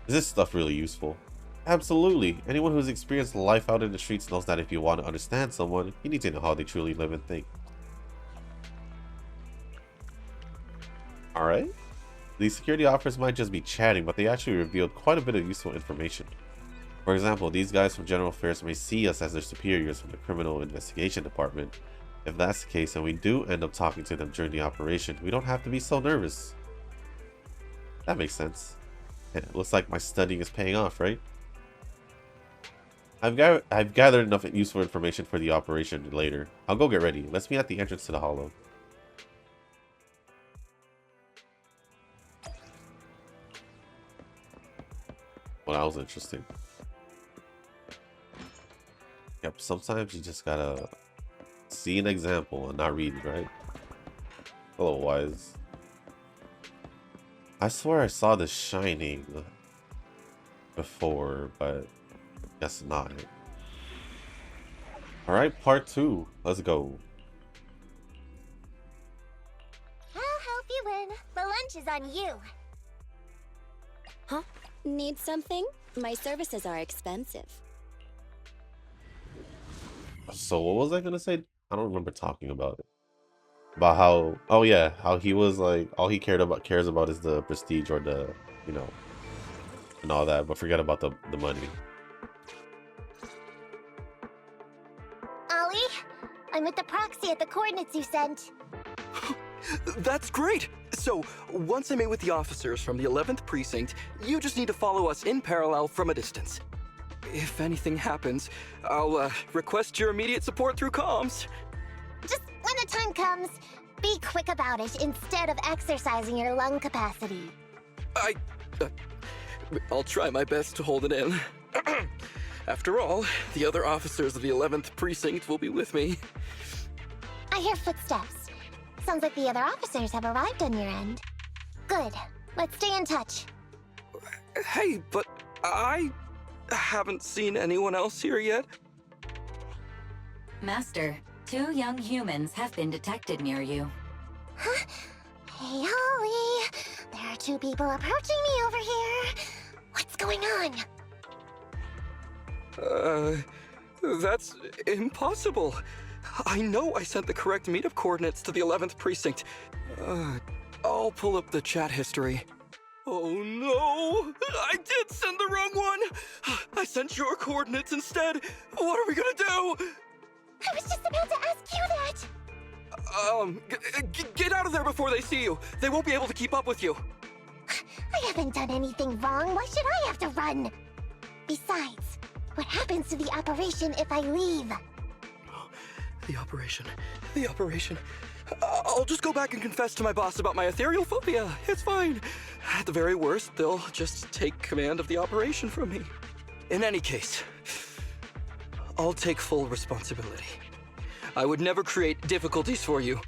Is this stuff really useful? Absolutely. Anyone who's experienced life out in the streets knows that if you want to understand someone, you need to know how they truly live and think. Alright. These security officers might just be chatting, but they actually revealed quite a bit of useful information. For example, these guys from General Affairs may see us as their superiors from the Criminal Investigation Department. If that's the case and we do end up talking to them during the operation, we don't have to be so nervous. That makes sense. It looks like my studying is paying off, right? I've gathered enough useful information for the operation later. I'll go get ready. Let's meet at the entrance to the hollow. Well, that was interesting. Yep, sometimes you just gotta see an example and not read, right? A little wise. I swear I saw this shining before, but guess not. Alright, part 2. Let's go. win. The lunch is on you. Huh? Need something? My services are expensive. So what was I gonna say? I don't remember talking about it. About how, oh yeah, how he was like, all he cares about is the prestige or the, you know, and all that, but forget about the money. Ollie, I'm with the proxy at the coordinates you sent. That's great! So, once I meet with the officers from the 11th Precinct, you just need to follow us in parallel from a distance. If anything happens, I'll request your immediate support through comms. Just when the time comes, be quick about it instead of exercising your lung capacity. I'll try my best to hold it in. After all, the other officers of the 11th Precinct will be with me. I hear footsteps. Sounds like the other officers have arrived on your end. Good. Let's stay in touch. Hey, but I haven't seen anyone else here yet. Master, 2 young humans have been detected near you. Huh? Hey, Ollie. There are 2 people approaching me over here. What's going on? That's impossible. I know I sent the correct meetup coordinates to the 11th Precinct. I'll pull up the chat history. Oh no! I did send the wrong one! I sent your coordinates instead! What are we gonna do? I was just about to ask you that! Get out of there before they see you! They won't be able to keep up with you! I haven't done anything wrong. Why should I have to run? Besides, what happens to the operation if I leave? The operation. I'll just go back and confess to my boss about my ethereal phobia. It's fine. At the very worst, they'll just take command of the operation from me. In any case, I'll take full responsibility. I would never create difficulties for you.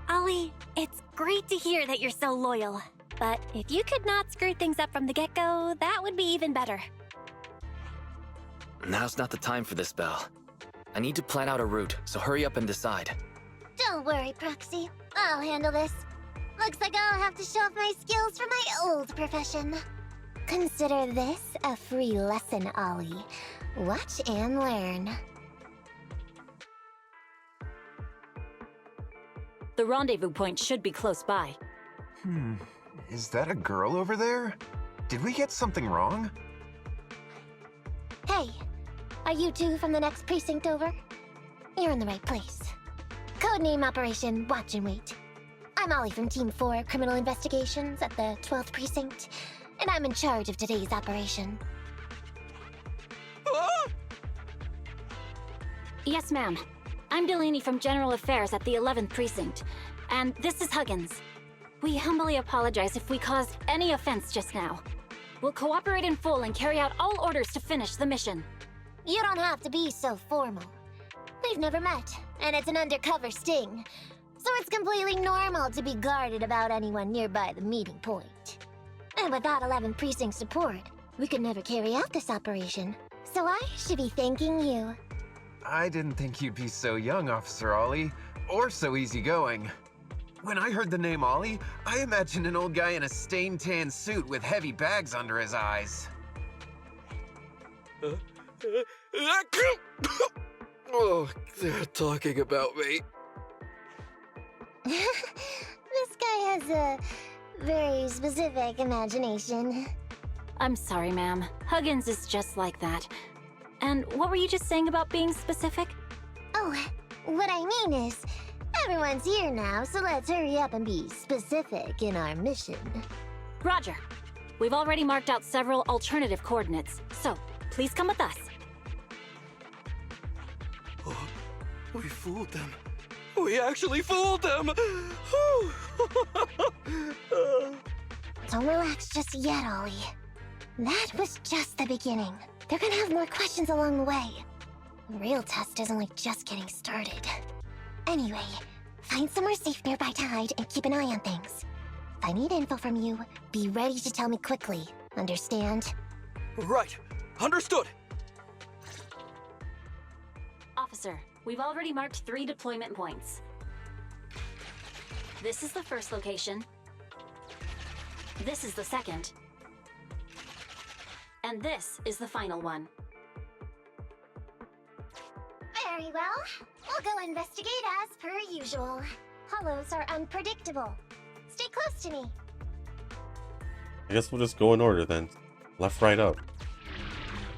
Ollie, it's great to hear that you're so loyal. But if you could not screw things up from the get-go, that would be even better. Now's not the time for this, Belle. I need to plan out a route, so hurry up and decide. Don't worry, Proxy. I'll handle this. Looks like I'll have to show off my skills from my old profession. Consider this a free lesson, Ollie. Watch and learn. The rendezvous point should be close by. Is that a girl over there? Did we get something wrong? Hey, are you 2 from the next precinct over? You're in the right place. Codename Operation Watch and Wait. I'm Ollie from Team 4 Criminal Investigations at the 12th Precinct, and I'm in charge of today's operation. Yes, ma'am. I'm Delaney from General Affairs at the 11th Precinct, and this is Huggins. We humbly apologize if we caused any offense just now. We'll cooperate in full and carry out all orders to finish the mission. You don't have to be so formal. We've never met, and it's an undercover sting. So it's completely normal to be guarded about anyone nearby the meeting point. And without 11th Precinct support, we could never carry out this operation. So I should be thanking you. I didn't think you'd be so young, Officer Ollie, or so easygoing. When I heard the name Ollie, I imagined an old guy in a stained tan suit with heavy bags under his eyes. Oh, they're talking about me. This guy has a very specific imagination. I'm sorry, ma'am. Huggins is just like that. And what were you just saying about being specific? Oh, what I mean is, everyone's here now, so let's hurry up and be specific in our mission. Roger. We've already marked out several alternative coordinates, so please come with us. Oh, we fooled them. We actually fooled them! Don't relax just yet, Ollie. That was just the beginning. They're gonna have more questions along the way. The real test is only just getting started. Anyway, find somewhere safe nearby to hide and keep an eye on things. If I need info from you, be ready to tell me quickly. Understand? Right. Understood. Officer, We've already marked 3 deployment points. This is the first location. This is the second. And this is the final one. Very well. We'll go investigate as per usual. Hollows are unpredictable. Stay close to me. I guess we'll just go in order then. Left, right, up.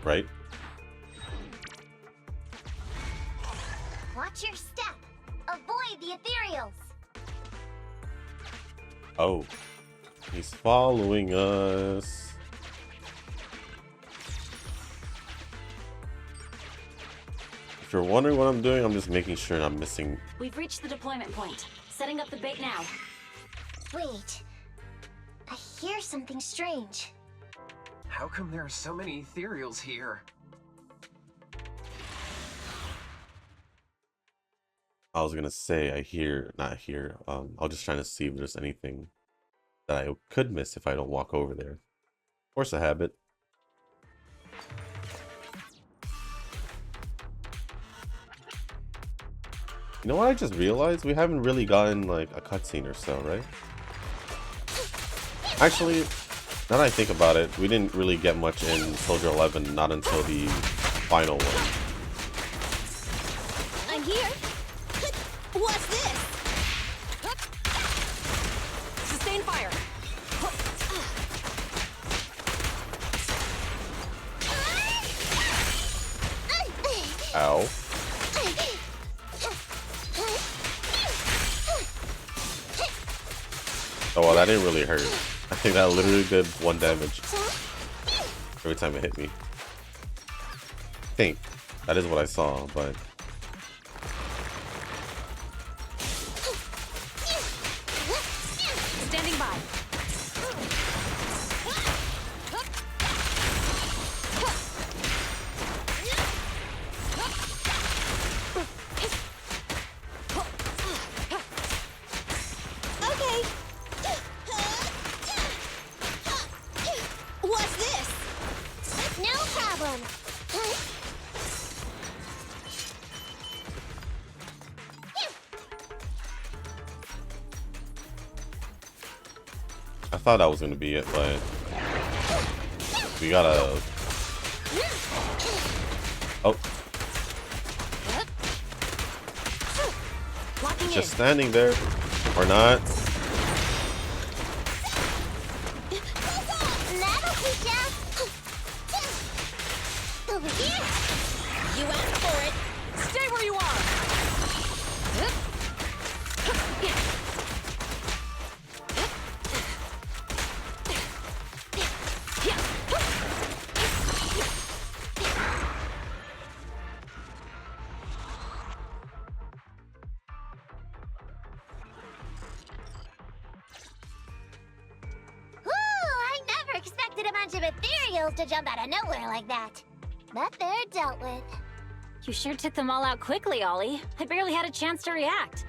Right? Watch your step. Avoid the ethereals. Oh. He's following us. If you're wondering what I'm doing, I'm just making sure I'm missing. We've reached the deployment point. Setting up the bait now. Wait. I hear something strange. How come there are so many ethereals here? I was gonna say not hear. I was just trying to see if there's anything that I could miss if I don't walk over there. Force a habit. You know what I just realized? We haven't really gotten like a cutscene or so, right? Actually, now that I think about it, we didn't really get much in Soldier 11, not until the final one. I'm here. What's this? Sustain fire. Ow. Oh well, that didn't really hurt. I think that literally did 1 damage every time it hit me. I think that is what I saw, but Standing by. Okay. What's this? No problem. I thought that was gonna be it, but we gotta. Oh, Locking just in. standing there, or not? That'll teach ya. Over here. You asked for it. Stay where you are. I never expected a bunch of ethereals to jump out of nowhere like that. But they're dealt with. You sure took them all out quickly, Ollie. I barely had a chance to react.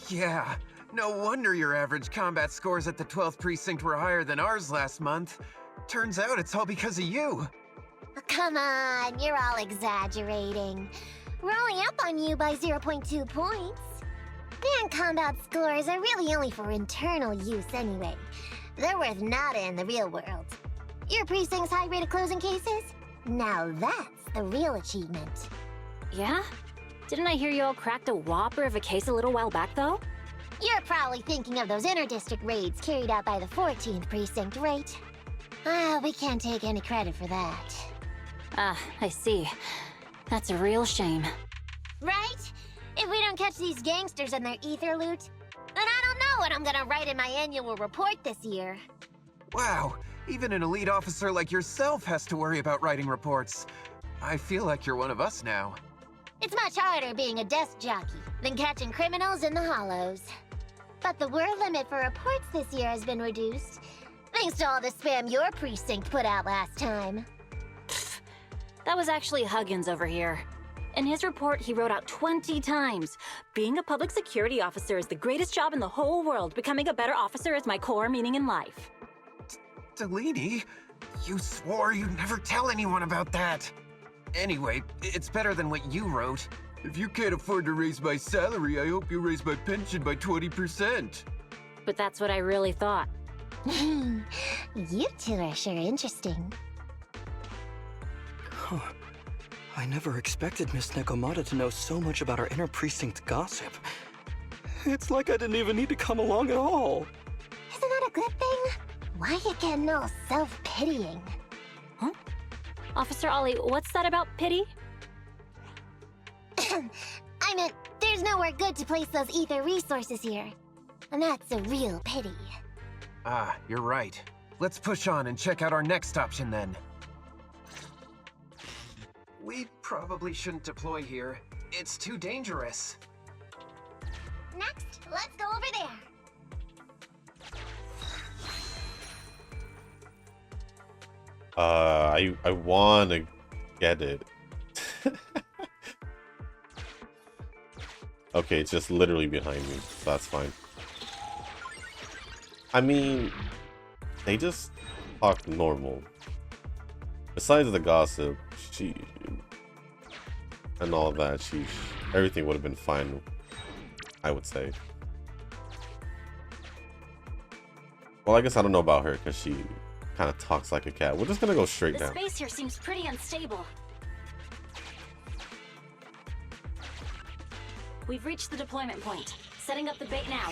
Yeah, no wonder your average combat scores at the 12th precinct were higher than ours last month. Turns out it's all because of you. Oh, come on, you're all exaggerating. We're only up on you by 0.2 points. And combat scores are really only for internal use anyway. They're worth nada in the real world. Your precinct's high rate of closing cases? Now that's the real achievement. Yeah? Didn't I hear you all cracked a whopper of a case a little while back, though? You're probably thinking of those inter-district raids carried out by the 14th precinct, right? We can't take any credit for that. Ah, I see. That's a real shame. Right? If we don't catch these gangsters and their ether loot, then I don't know what I'm gonna write in my annual report this year. Wow, even an elite officer like yourself has to worry about writing reports. I feel like you're one of us now. It's much harder being a desk jockey than catching criminals in the hollows. But the word limit for reports this year has been reduced, thanks to all the spam your precinct put out last time. That was actually Huggins over here. In his report, he wrote out 20 times. Being a public security officer is the greatest job in the whole world. Becoming a better officer is my core meaning in life. Delaney, you swore you'd never tell anyone about that. Anyway, it's better than what you wrote. If you can't afford to raise my salary, I hope you raise my pension by 20%. But that's what I really thought. You two are sure interesting. Huh. I never expected Miss Nekomata to know so much about our inner precinct gossip. It's like I didn't even need to come along at all. Isn't that a good thing? Why you getting all self-pitying? Huh? Officer Ollie, what's that about pity? I meant, there's nowhere good to place those ether resources here. And that's a real pity. Ah, you're right. Let's push on and check out our next option then. We probably shouldn't deploy here. It's too dangerous. Next, let's go over there. I wanna get it. Okay, it's just literally behind me, so that's fine. I mean, they just talk normal. Besides the gossip, and all that, everything would have been fine, I would say. Well, I guess I don't know about her because she kind of talks like a cat. We're just gonna go straight The down. space here seems pretty unstable. We've reached the deployment point. Setting up the bait now.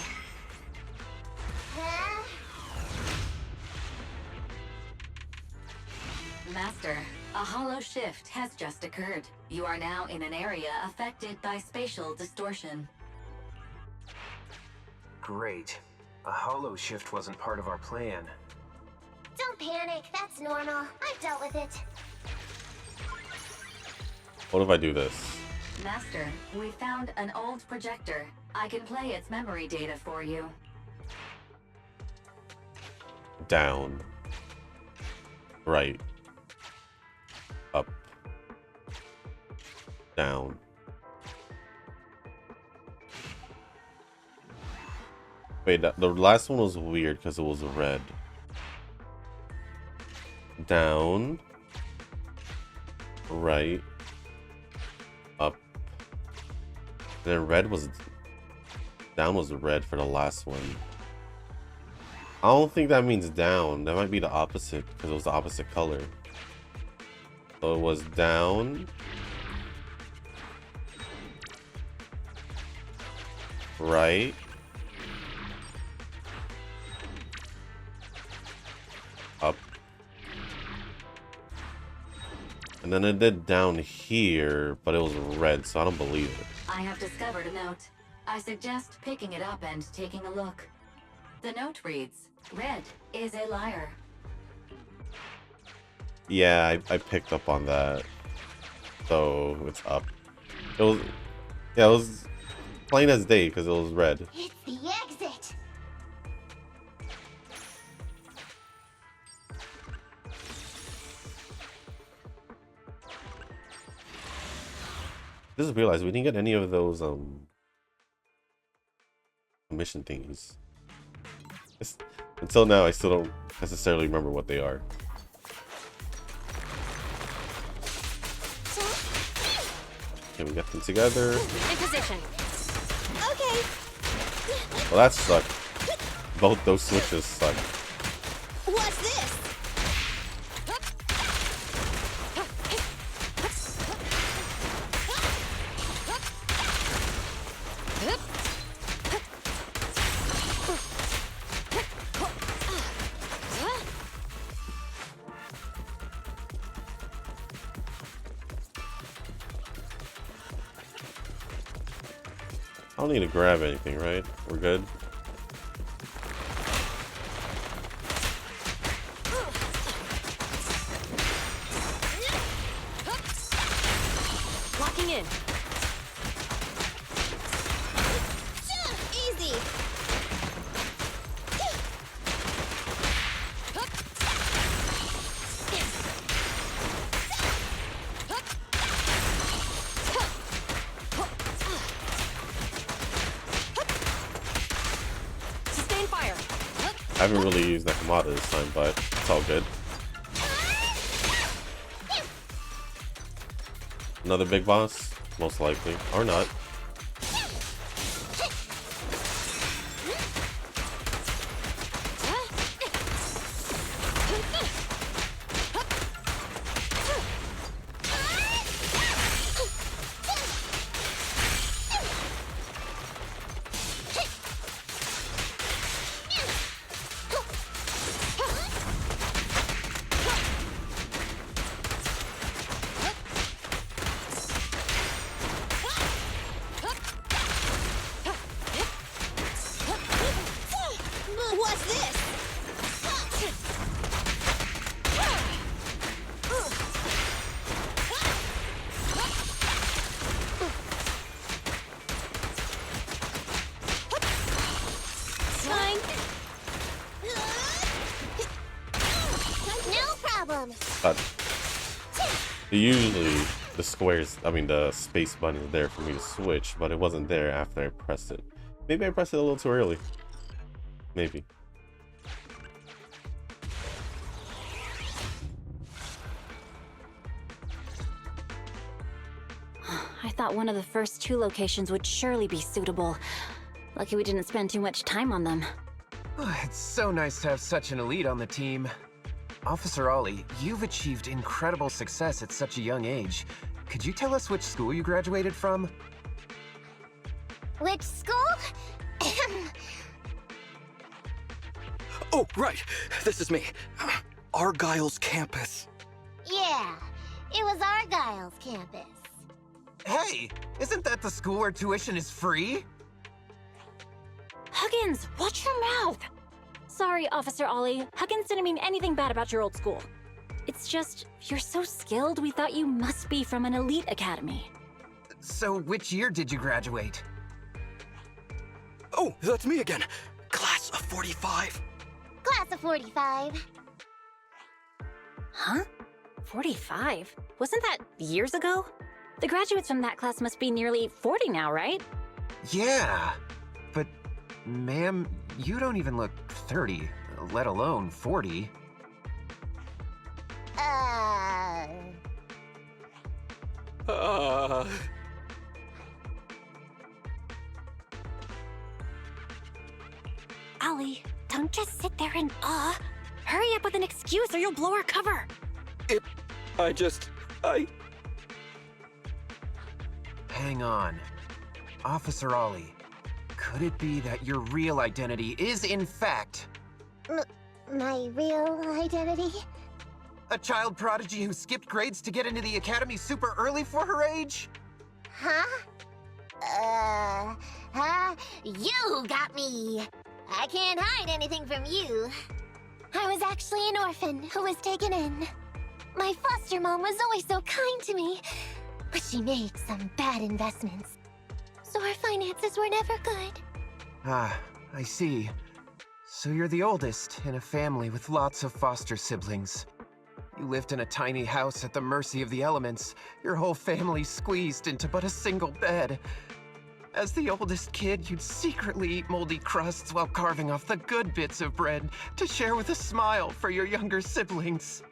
Master, a hollow shift has just occurred. You are now in an area affected by spatial distortion. Great. A hollow shift wasn't part of our plan. Don't panic, that's normal. I've dealt with it. What if I do this? Master, we found an old projector. I can play its memory data for you. Down. Right. Up. Down. Wait, the last one was weird because it was red. Down. Right. Up. Then red was... Down was red for the last one. I don't think that means down. That might be the opposite because it was the opposite color. So it was down. Right. Up. And then it did down here, but it was red, so I don't believe it. I have discovered a note. I suggest picking it up and taking a look. The note reads, "Red is a liar." Yeah, I picked up on that. So it's up. It was, yeah, it was plain as day because it was red. It's the exit. Just realized we didn't get any of those mission thingies. Until now, I still don't necessarily remember what they are. Okay, we got them together. In position. Okay. Well, that sucked. Both those switches suck. What's this? I don't need to grab anything, right? We're good. Locking in. Easy. Sustain fire. I haven't really used Nekomata this time, but it's all good. Another big boss? Most likely. Or not. What's this? No problem. But usually the squares, I mean the space button is there for me to switch, but it wasn't there after I pressed it. Maybe I pressed it a little too early. Maybe. I thought one of the first 2 locations would surely be suitable. Lucky we didn't spend too much time on them. It's so nice to have such an elite on the team. Officer Ollie, you've achieved incredible success at such a young age. Could you tell us which school you graduated from? Which school? Oh, right. This is me. Argyle's campus. Yeah, it was Argyle's campus. Hey, isn't that the school where tuition is free? Huggins, watch your mouth! Sorry, Officer Ollie. Huggins didn't mean anything bad about your old school. It's just, you're so skilled, we thought you must be from an elite academy. So which year did you graduate? Oh, that's me again. Class of 45. Class of 45. Huh? 45? Wasn't that years ago? The graduates from that class must be nearly 40 now, right? Yeah, but ma'am, you don't even look 30, let alone 40. Ollie, don't just sit there in awe. Hurry up with an excuse or you'll blow our cover. Hang on. Officer Ollie, could it be that your real identity is in fact My real identity? a child prodigy who skipped grades to get into the academy super early for her age? Huh? You got me. I can't hide anything from you. I was actually an orphan who was taken in. My foster mom was always so kind to me, but she made some bad investments. So our finances were never good. Ah, I see. So you're the oldest in a family with lots of foster siblings. You lived in a tiny house at the mercy of the elements, your whole family squeezed into but a single bed. As the oldest kid, you'd secretly eat moldy crusts while carving off the good bits of bread to share with a smile for your younger siblings.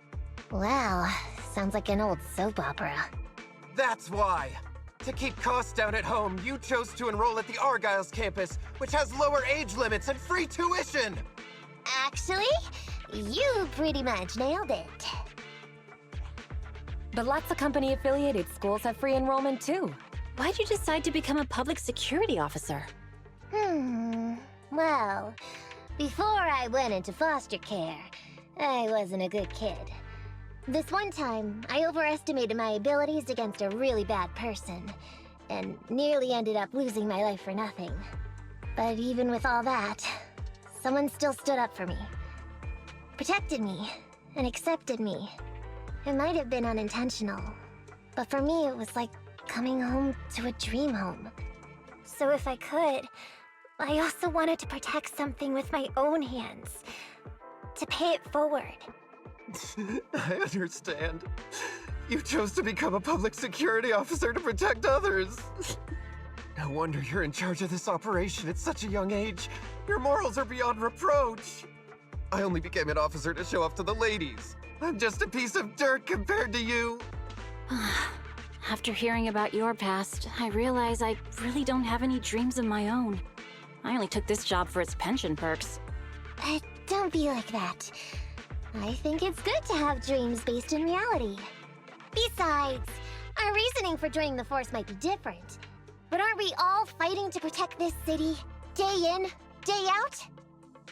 Wow, sounds like an old soap opera. That's why! To keep costs down at home, you chose to enroll at the Argyle's campus, which has lower age limits and free tuition! Actually, you pretty much nailed it. But lots of company-affiliated schools have free enrollment too. Why'd you decide to become a public security officer? Well, before I went into foster care, I wasn't a good kid. This one time, I overestimated my abilities against a really bad person, and nearly ended up losing my life for nothing. But even with all that, someone still stood up for me, protected me, and accepted me. It might have been unintentional, but for me it was like coming home to a dream home. So if I could, I also wanted to protect something with my own hands, to pay it forward. I understand. You chose to become a public security officer to protect others. No wonder you're in charge of this operation at such a young age. Your morals are beyond reproach. I only became an officer to show off to the ladies. I'm just a piece of dirt compared to you. After hearing about your past, I realize I really don't have any dreams of my own. I only took this job for its pension perks. Don't be like that. I think it's good to have dreams based in reality. Besides, our reasoning for joining the Force might be different. But aren't we all fighting to protect this city, day in, day out?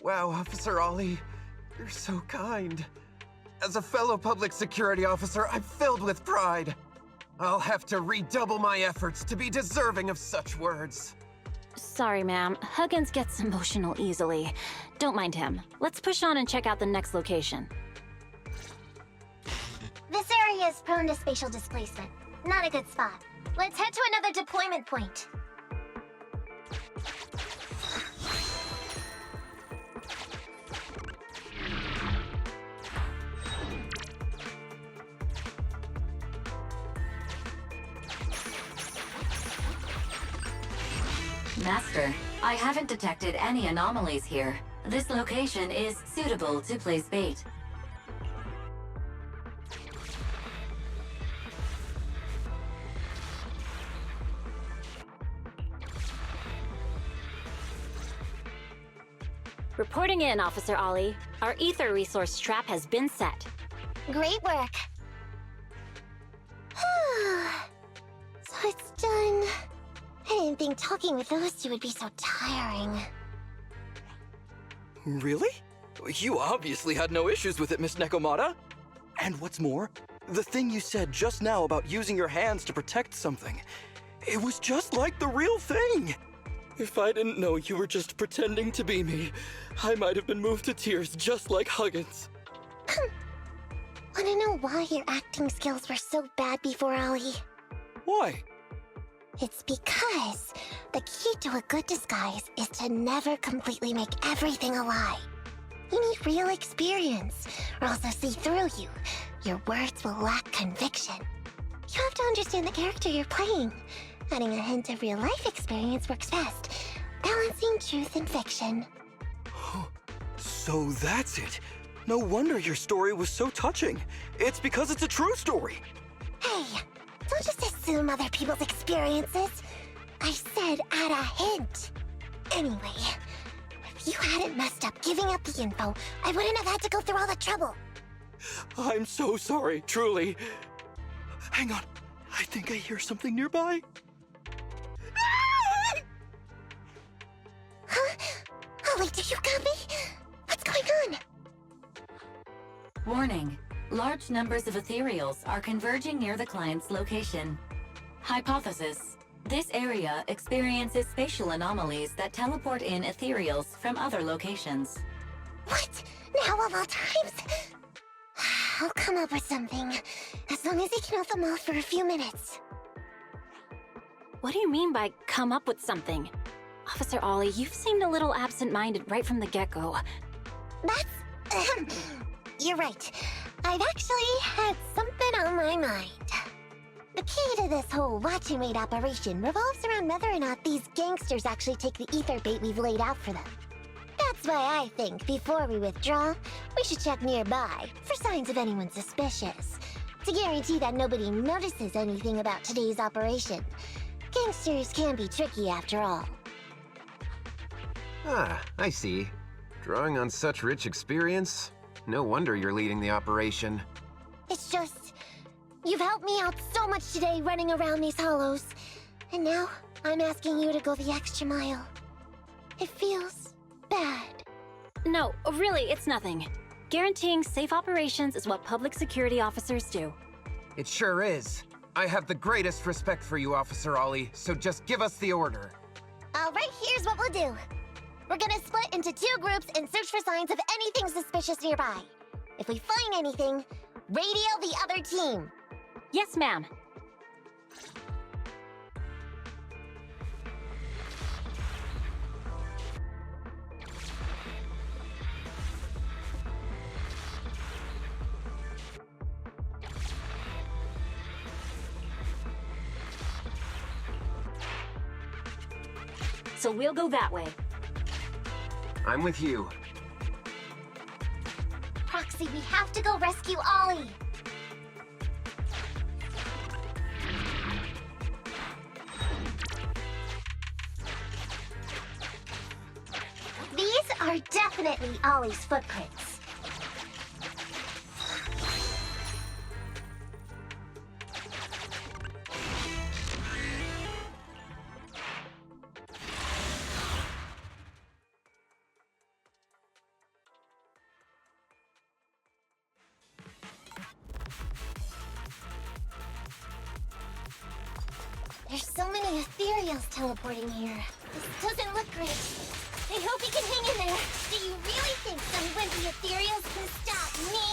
Wow, Officer Ollie, you're so kind. As a fellow public security officer, I'm filled with pride. I'll have to redouble my efforts to be deserving of such words. Sorry, ma'am. Huggins gets emotional easily. Don't mind him. Let's push on and check out the next location. This area is prone to spatial displacement. Not a good spot. Let's head to another deployment point. Master, I haven't detected any anomalies here. This location is suitable to place bait. Reporting in, Officer Ollie. Our ether resource trap has been set. Great work. So it's done. I didn't think talking with those two would be so tiring. Really? You obviously had no issues with it, Miss Nekomata. And what's more, the thing you said just now about using your hands to protect something, it was just like the real thing. If I didn't know you were just pretending to be me, I might have been moved to tears just like Huggins. Wanna know why your acting skills were so bad before, Ollie? Why? It's because the key to a good disguise is to never completely make everything a lie. You need real experience, or else they'll see through you. Your words will lack conviction. You have to understand the character you're playing. Adding a hint of real-life experience works best, balancing truth and fiction. So that's it. No wonder your story was so touching. It's because it's a true story. Hey, don't just assume other people's experiences. I said add a hint. Anyway, if you hadn't messed up giving up the info, I wouldn't have had to go through all the trouble. I'm so sorry, truly. Hang on, I think I hear something nearby. Huh? Ollie, do you got me? What's going on? Warning. Large numbers of ethereals are converging near the client's location. Hypothesis. This area experiences spatial anomalies that teleport in ethereals from other locations. What? Now of all times? I'll come up with something, as long as he can hold them off for a few minutes. What do you mean by come up with something? Officer Ollie, you've seemed a little absent-minded right from the get-go. That's... You're right. I've actually had something on my mind. The key to this whole watch and wait operation revolves around whether or not these gangsters actually take the ether bait we've laid out for them. That's why I think, before we withdraw, we should check nearby for signs of anyone suspicious, to guarantee that nobody notices anything about today's operation. Gangsters can be tricky after all. Ah, I see. Drawing on such rich experience, no wonder you're leading the operation. It's just, you've helped me out so much today running around these hollows, and now I'm asking you to go the extra mile. It feels bad. No, really, it's nothing. Guaranteeing safe operations is what public security officers do. It sure is. I have the greatest respect for you, Officer Ollie, so just give us the order. Alright, here's what we'll do. We're gonna split into 2 groups and search for signs of anything suspicious nearby. If we find anything, radio the other team. Yes, ma'am. So we'll go that way. I'm with you. Proxy, we have to go rescue Ollie. are definitely Ollie's footprints. There's so many ethereals teleporting here. This doesn't look great. I hope you can hang in there. Do you really think some wimpy ethereals can stop me?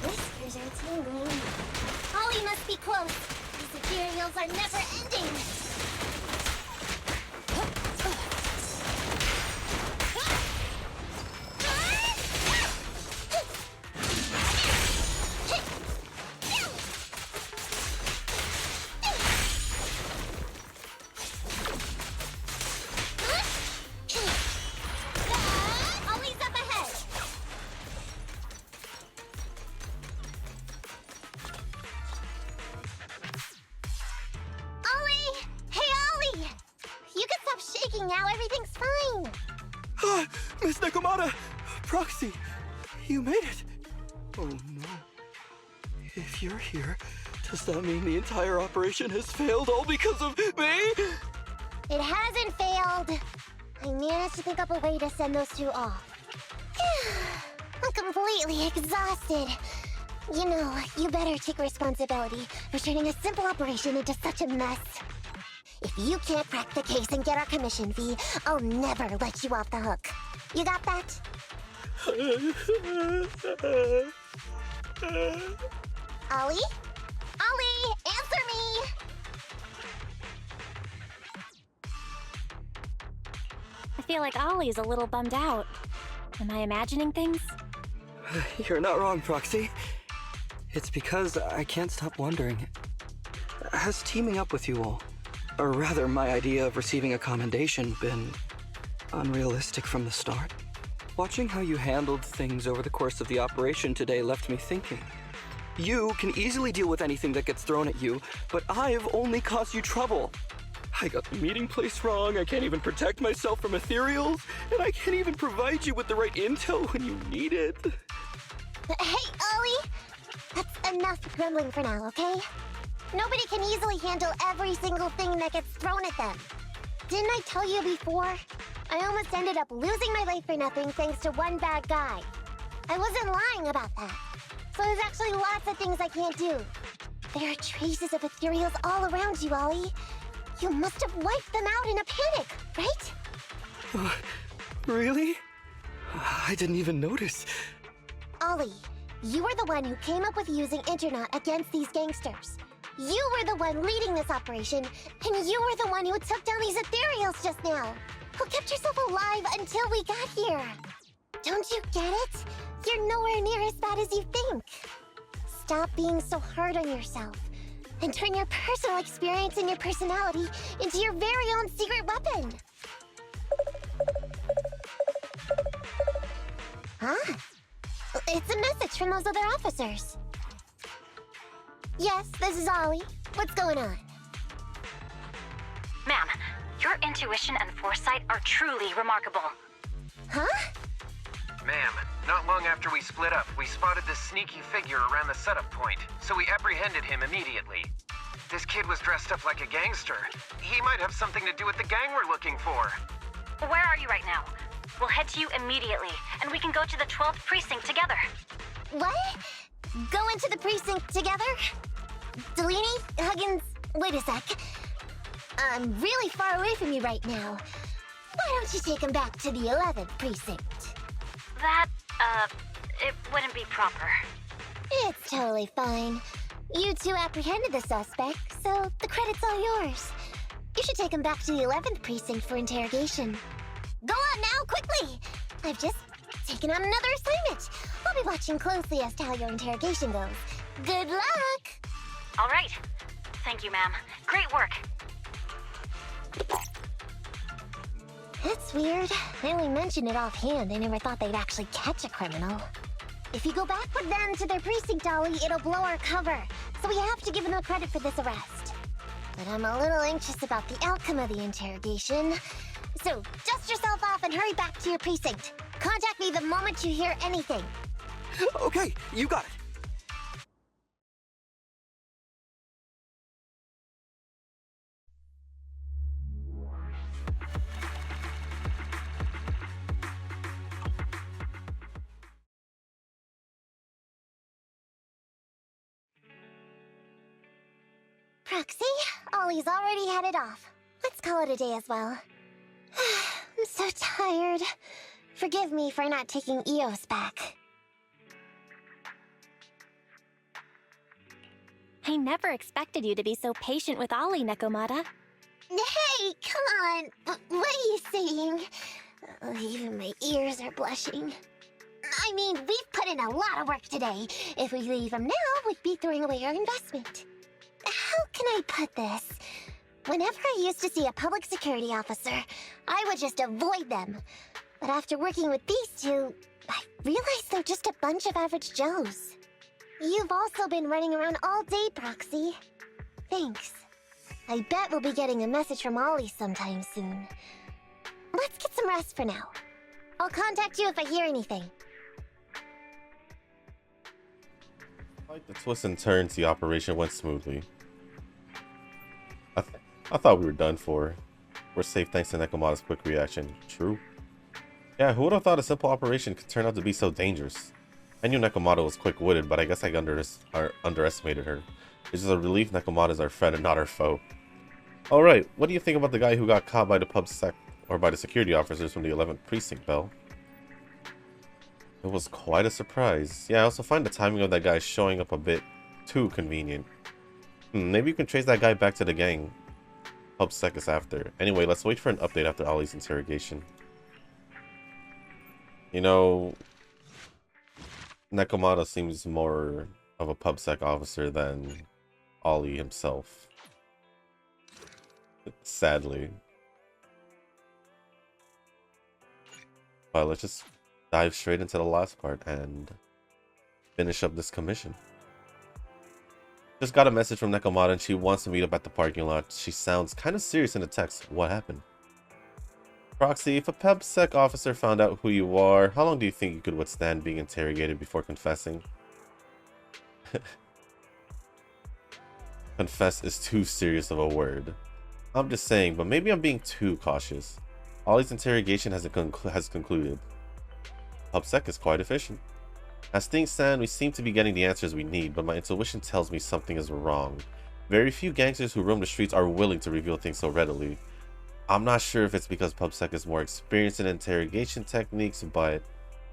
Whiskers are tingling. Ollie must be close. These ethereals are never ending. Ollie's up ahead. Ollie! Hey, Ollie! You can stop shaking now. Everything's fine. Ah, Miss Nekomata! Proxy, you made it! Oh no. If you're here, does that mean the entire operation has failed all because of me? It hasn't failed. I managed to think up a way to send those two off. I'm completely exhausted. You know, you better take responsibility for turning a simple operation into such a mess. If you can't crack the case and get our commission fee, I'll never let you off the hook. You got that? Ollie? Ollie, answer me! I feel like Ollie's a little bummed out. Am I imagining things? You're not wrong, Proxy. It's because I can't stop wondering. Has teaming up with you all, or rather my idea of receiving a commendation, been unrealistic from the start? Watching how you handled things over the course of the operation today left me thinking. You can easily deal with anything that gets thrown at you, but I've only caused you trouble. I got the meeting place wrong, I can't even protect myself from ethereals, and I can't even provide you with the right intel when you need it. Hey, Ollie! That's enough grumbling for now, okay? Nobody can easily handle every single thing that gets thrown at them. Didn't I tell you before? I almost ended up losing my life for nothing thanks to one bad guy. I wasn't lying about that. So there's actually lots of things I can't do. There are traces of ethereals all around you, Ollie. You must have wiped them out in a panic, right? Really? I didn't even notice. Ollie, you were the one who came up with using Internet against these gangsters. You were the one leading this operation, and you were the one who took down these ethereals just now. Who kept yourself alive until we got here. Don't you get it? You're nowhere near as bad as you think. Stop being so hard on yourself, and turn your personal experience and your personality into your very own secret weapon. Huh? It's a message from those other officers. Yes, this is Ollie. What's going on? Ma'am, your intuition and foresight are truly remarkable. Huh? Ma'am, not long after we split up, we spotted this sneaky figure around the setup point, so we apprehended him immediately. This kid was dressed up like a gangster. He might have something to do with the gang we're looking for. Where are you right now? We'll head to you immediately, and we can go to the 12th precinct together. What? Go into the precinct together? Delaney? Huggins? Wait a sec. I'm really far away from you right now. Why don't you take him back to the 11th precinct? That, it wouldn't be proper. It's totally fine. You two apprehended the suspect, so the credit's all yours. You should take him back to the 11th precinct for interrogation. Go on now, quickly! I've just taken on another assignment. I'll be watching closely as to how your interrogation goes. Good luck! All right. Thank you, ma'am. Great work. That's weird. I only mentioned it offhand. I never thought they'd actually catch a criminal. If you go back with them to their precinct, Ollie, it'll blow our cover. So we have to give them credit for this arrest. But I'm a little anxious about the outcome of the interrogation. So dust yourself off and hurry back to your precinct. Contact me the moment you hear anything. Okay, you got it. Proxy, Ollie's already headed off. Let's call it a day as well. I'm so tired. Forgive me for not taking EOS back. I never expected you to be so patient with Ollie, Nekomata. Hey, come on. What are you saying? Even my ears are blushing. I mean, we've put in a lot of work today. If we leave them now, we'd be throwing away our investment. How can I put this? Whenever I used to see a public security officer, I would just avoid them. But after working with these two, I realized they're just a bunch of average Joes. You've also been running around all day, Proxy. Thanks. I bet we'll be getting a message from Ollie sometime soon. Let's get some rest for now. I'll contact you if I hear anything. Like the twists and turns, the operation went smoothly. I thought we were done for. We're safe thanks to Nekomata's quick reaction. True. Yeah, who would have thought a simple operation could turn out to be so dangerous? I knew Nekomata was quick-witted, but I guess I underestimated her. It's just a relief Nekomata is our friend and not our foe. Alright, what do you think about the guy who got caught by the by the security officers from the 11th Precinct, Belle? It was quite a surprise. Yeah, I also find the timing of that guy showing up a bit too convenient. Maybe you can trace that guy back to the gang. PubSec is after. Anyway, let's wait for an update after Ollie's interrogation. You know, Nekomata seems more of a PubSec officer than Ollie himself. Sadly. Well, let's just dive straight into the last part and finish up this commission. Just got a message from Nekomata and she wants to meet up at the parking lot. She sounds kind of serious in the text. What happened? Proxy, if a PubSec officer found out who you are, how long do you think you could withstand being interrogated before confessing? Confess is too serious of a word. I'm just saying, but maybe I'm being too cautious. Ollie's interrogation has concluded. PubSec is quite efficient. As things stand, we seem to be getting the answers we need, but my intuition tells me something is wrong. Very few gangsters who roam the streets are willing to reveal things so readily. I'm not sure if it's because PubSec is more experienced in interrogation techniques, but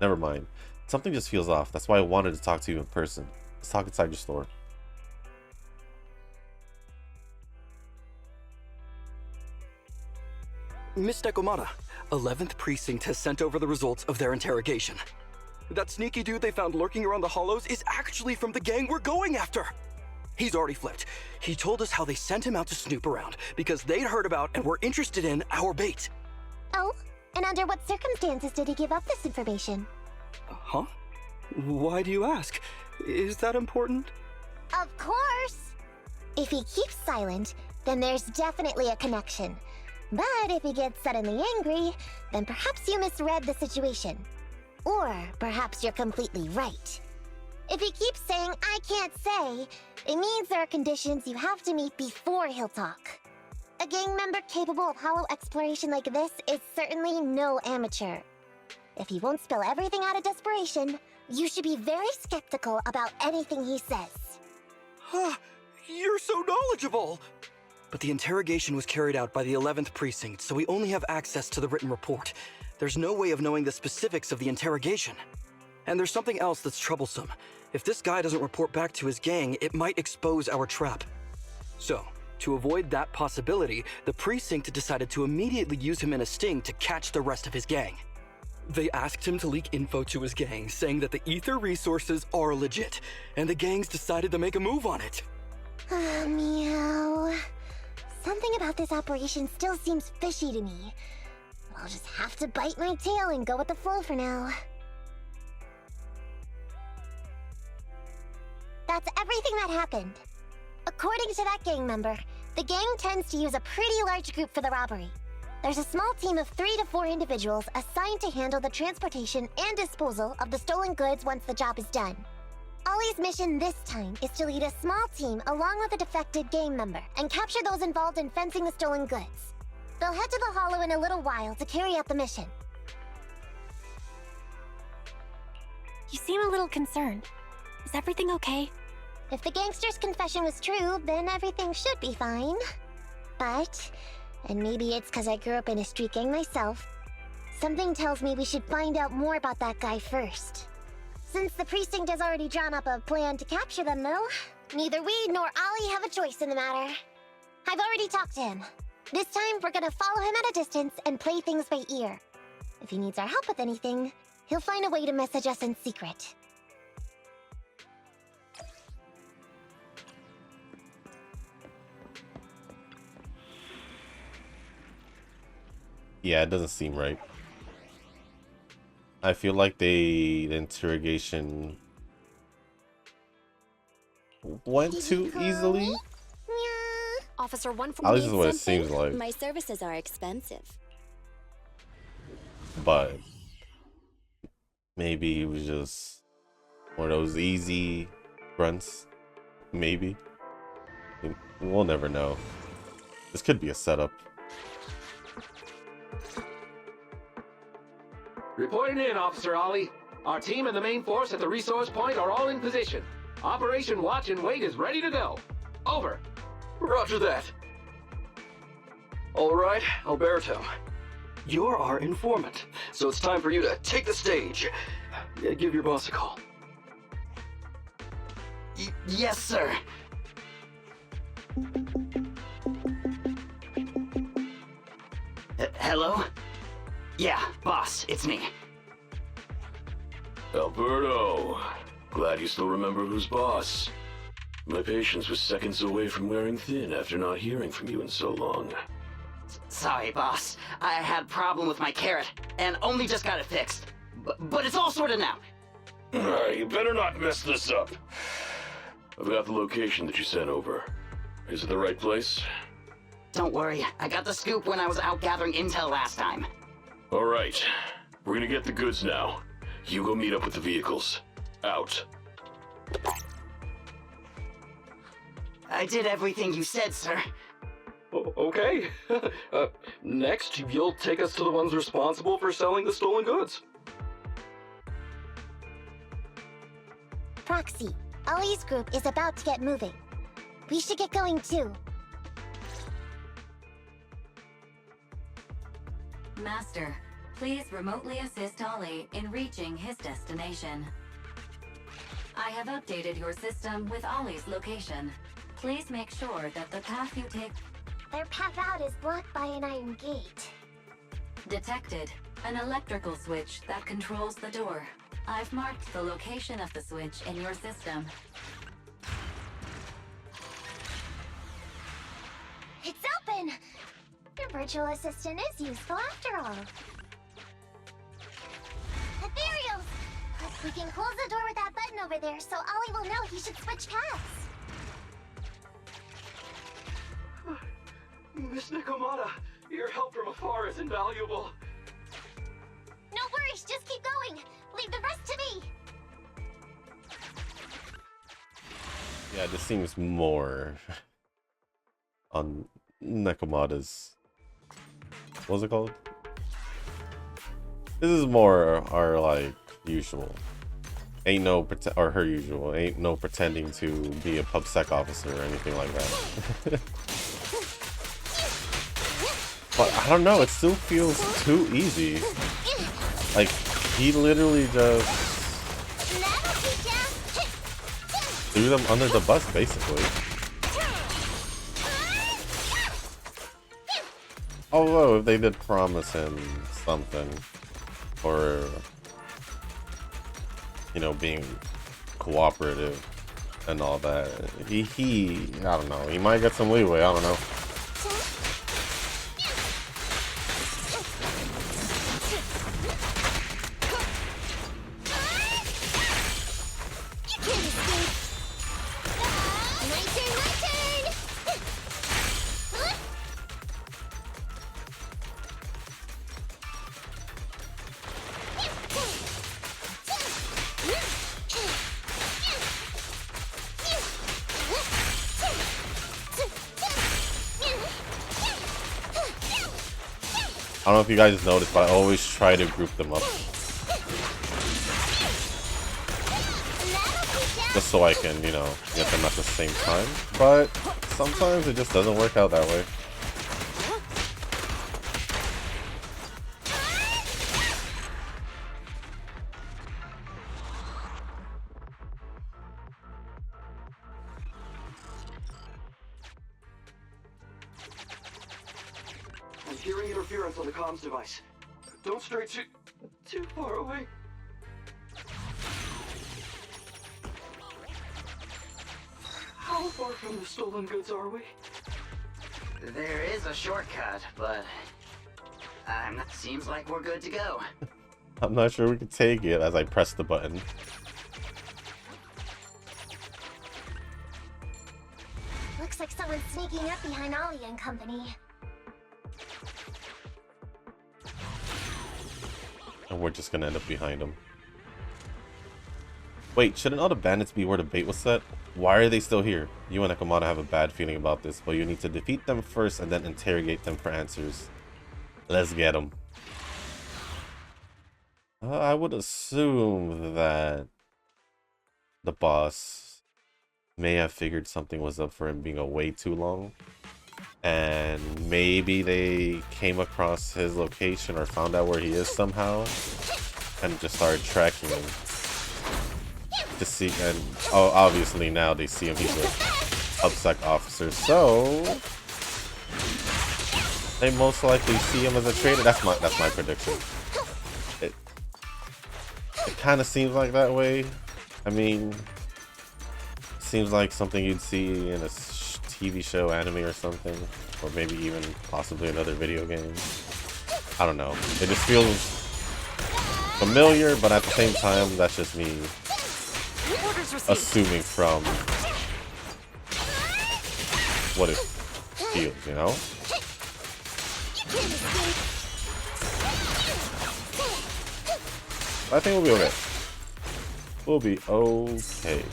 never mind. Something just feels off. That's why I wanted to talk to you in person. Let's talk inside your store. Miss Nekomata, 11th Precinct has sent over the results of their interrogation. That sneaky dude they found lurking around the hollows is actually from the gang we're going after. He's already flipped. He told us how they sent him out to snoop around because they'd heard about and were interested in our bait. Oh, and under what circumstances did he give up this information? Huh? Why do you ask? Is that important? Of course! If he keeps silent, then there's definitely a connection. But if he gets suddenly angry, then perhaps you misread the situation. Or perhaps you're completely right. If he keeps saying, I can't say, it means there are conditions you have to meet before he'll talk. A gang member capable of hollow exploration like this is certainly no amateur. If he won't spill everything out of desperation, you should be very skeptical about anything he says. You're so knowledgeable! But the interrogation was carried out by the 11th Precinct, so we only have access to the written report. There's no way of knowing the specifics of the interrogation. And there's something else that's troublesome. If this guy doesn't report back to his gang, it might expose our trap. So, to avoid that possibility, the Precinct decided to immediately use him in a sting to catch the rest of his gang. They asked him to leak info to his gang, saying that the ether resources are legit, and the gangs decided to make a move on it. Meow. Something about this operation still seems fishy to me. I'll just have to bite my tail and go with the flow for now. That's everything that happened. According to that gang member, the gang tends to use a pretty large group for the robbery. There's a small team of 3 to 4 individuals assigned to handle the transportation and disposal of the stolen goods once the job is done. Ollie's mission this time is to lead a small team along with a defected gang member and capture those involved in fencing the stolen goods. They'll head to the Hollow in a little while to carry out the mission. You seem a little concerned. Is everything okay? If the gangster's confession was true, then everything should be fine. But, and maybe it's because I grew up in a street gang myself, something tells me we should find out more about that guy first. Since the precinct has already drawn up a plan to capture them, though, neither we nor Ollie have a choice in the matter. I've already talked to him. This time, we're gonna follow him at a distance and play things by ear. If he needs our help with anything, he'll find a way to message us in secret. Yeah, it doesn't seem right. I feel like the interrogation went too easily. Yeah. Officer 1 At least this is what it seems like. My services are expensive. But maybe it was just one of those easy grunts. Maybe. We'll never know. This could be a setup. Reporting in, Officer Ollie. Our team and the main force at the resource point are all in position. Operation Watch and Wait is ready to go. Over. Roger that. All right, Alberto. You're our informant, so it's time for you to take the stage. Give your boss a call. Yes, sir. Hello? Yeah, boss, it's me. Alberto, glad you still remember who's boss. My patience was seconds away from wearing thin after not hearing from you in so long. Sorry, boss. I had a problem with my carrot, and only just got it fixed. But it's all sorted now. You better not mess this up. I've got the location that you sent over. Is it the right place? Don't worry, I got the scoop when I was out gathering intel last time. All right, we're gonna get the goods now. You go meet up with the vehicles. Out. I did everything you said, sir. Okay. Next, you'll take us to the ones responsible for selling the stolen goods. Proxy, Ollie's group is about to get moving. We should get going too. Master, please remotely assist Ollie in reaching his destination. I have updated your system with Ollie's location. Please make sure that the path you take... Their path out is blocked by an iron gate. Detected. An electrical switch that controls the door. I've marked the location of the switch in your system. It's open! Your virtual assistant is useful after all. Ethereals! We can close the door with that button over there so Ollie will know he should switch paths. Miss Nekomata, your help from afar is invaluable. No worries, just keep going. Leave the rest to me. Yeah, this seems more on Nekomata's... What's it called? This is more our like usual. Ain't no or her usual. Ain't no pretending to be a PubSec officer or anything like that. But I don't know, it still feels too easy. Like, he literally just threw them under the bus, basically. Although, if they did promise him something, or, you know, being cooperative and all that, he I don't know, he might get some leeway, I don't know. don't know if you guys noticed, but I always try to group them up. Just so I can, you know, get them at the same time. But sometimes it just doesn't work out that way. I'm hearing interference on the comms device. Don't stray too far away. How far from the stolen goods are we? There is a shortcut, but seems like we're good to go. I'm not sure we can take it as I press the button. Looks like someone's sneaking up behind Ollie and company. And we're just gonna end up behind them. Wait, shouldn't all the bandits be where the bait was set? Why are they still here? You and Nekomata have a bad feeling about this, but you need to defeat them first and then interrogate them for answers. Let's get them. I would assume that the boss may have figured something was up for him being away too long. And maybe they came across his location or found out where he is somehow and just started tracking him to see. And oh, obviously now they see him, he's a UpSec officer, so they most likely see him as a traitor. That's my prediction. It kind of seems like that way. I mean, seems like something you'd see in a TV show, anime or something, or maybe even possibly another video game. I don't know. It just feels familiar, but at the same time, that's just me assuming from what it feels, you know? I think we'll be okay. We'll be okay.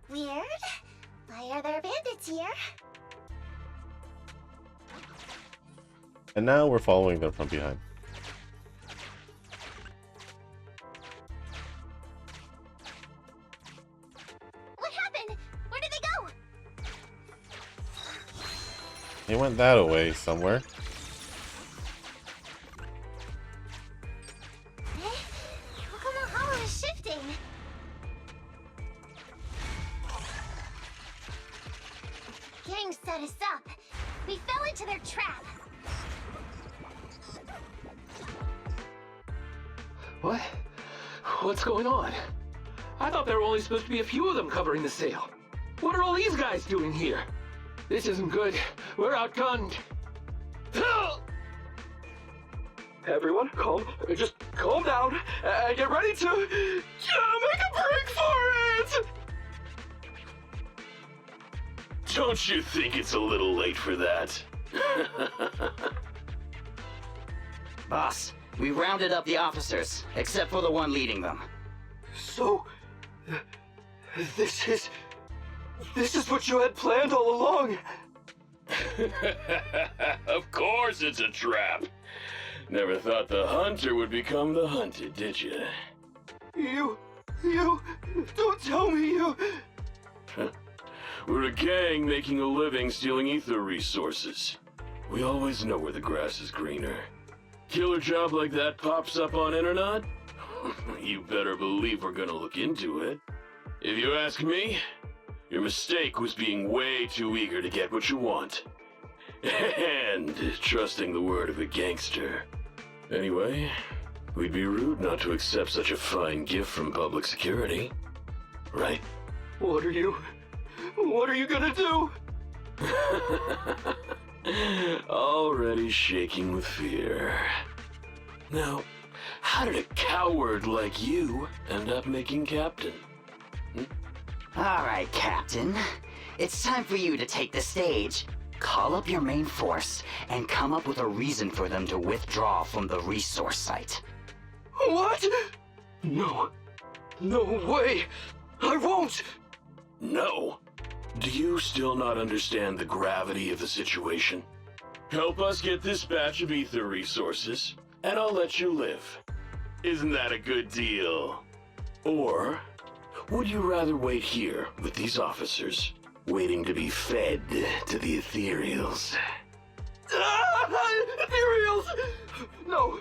Weird. Why are there bandits here? And now we're following them from behind. What happened? Where did they go? They went that way somewhere. How come the hollow is shifting? Gang set us up. We fell into their trap. What? What's going on? I thought there were only supposed to be a few of them covering the sale. What are all these guys doing here? This isn't good. We're outgunned. Everyone, just calm down and get ready to make a break for it! Don't you think it's a little late for that? Boss, we rounded up the officers, except for the one leading them. So, this is what you had planned all along? Of course it's a trap. Never thought the hunter would become the hunted, did you? You, don't tell me you... We're a gang making a living stealing ether resources. We always know where the grass is greener. Killer job like that pops up on internet? You better believe we're gonna look into it. If you ask me, your mistake was being way too eager to get what you want. And trusting the word of a gangster. Anyway, We'd be rude not to accept such a fine gift from public security. Right? What are you gonna do? Already shaking with fear. Now, how did a coward like you end up making captain? Alright, Captain. It's time for you to take the stage. Call up your main force and come up with a reason for them to withdraw from the resource site. What? No. No way! I won't! No? Do you still not understand the gravity of the situation? Help us get this batch of ether resources, and I'll let you live. Isn't that a good deal? Or would you rather wait here with these officers, waiting to be fed to the ethereals? Ethereals! No,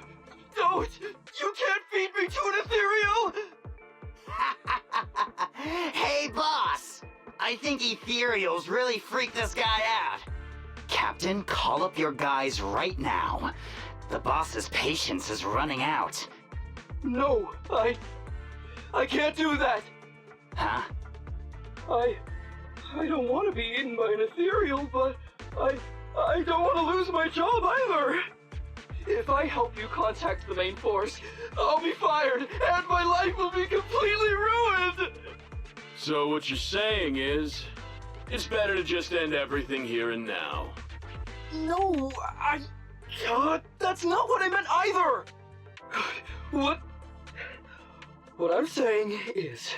don't! You can't feed me to an ethereal! Hey, boss! I think ethereals really freaked this guy out. Captain, call up your guys right now. The boss's patience is running out. No, I can't do that. Huh? I don't want to be eaten by an ethereal, but I don't want to lose my job either. If I help you contact the main force, I'll be fired, and my life will be completely ruined! So what you're saying is, it's better to just end everything here and now. No, that's not what I meant either! What I'm saying is,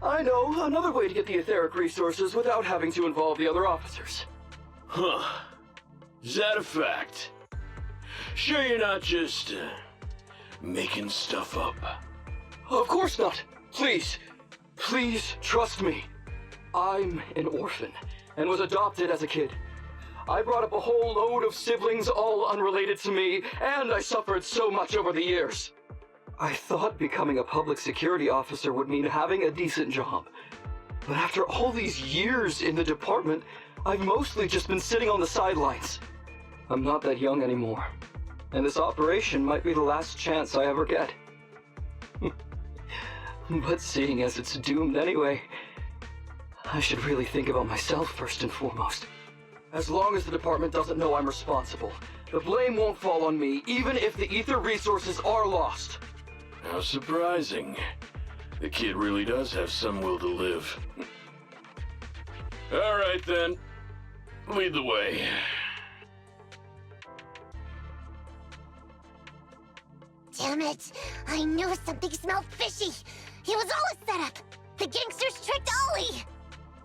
I know another way to get the etheric resources without having to involve the other officers. Huh. Is that a fact? Sure you're not just, making stuff up? Of course not! Please trust me. I'm an orphan, and was adopted as a kid. I brought up a whole load of siblings, all unrelated to me, and I suffered so much over the years. I thought becoming a public security officer would mean having a decent job. But after all these years in the department, I've mostly just been sitting on the sidelines. I'm not that young anymore, and this operation might be the last chance I ever get. But seeing as it's doomed anyway, I should really think about myself first and foremost. As long as the department doesn't know I'm responsible, the blame won't fall on me, even if the ether resources are lost. How surprising. The kid really does have some will to live. Alright then. Lead the way. Damn it! I knew something smelled fishy! It was all a setup! The gangsters tricked Ollie!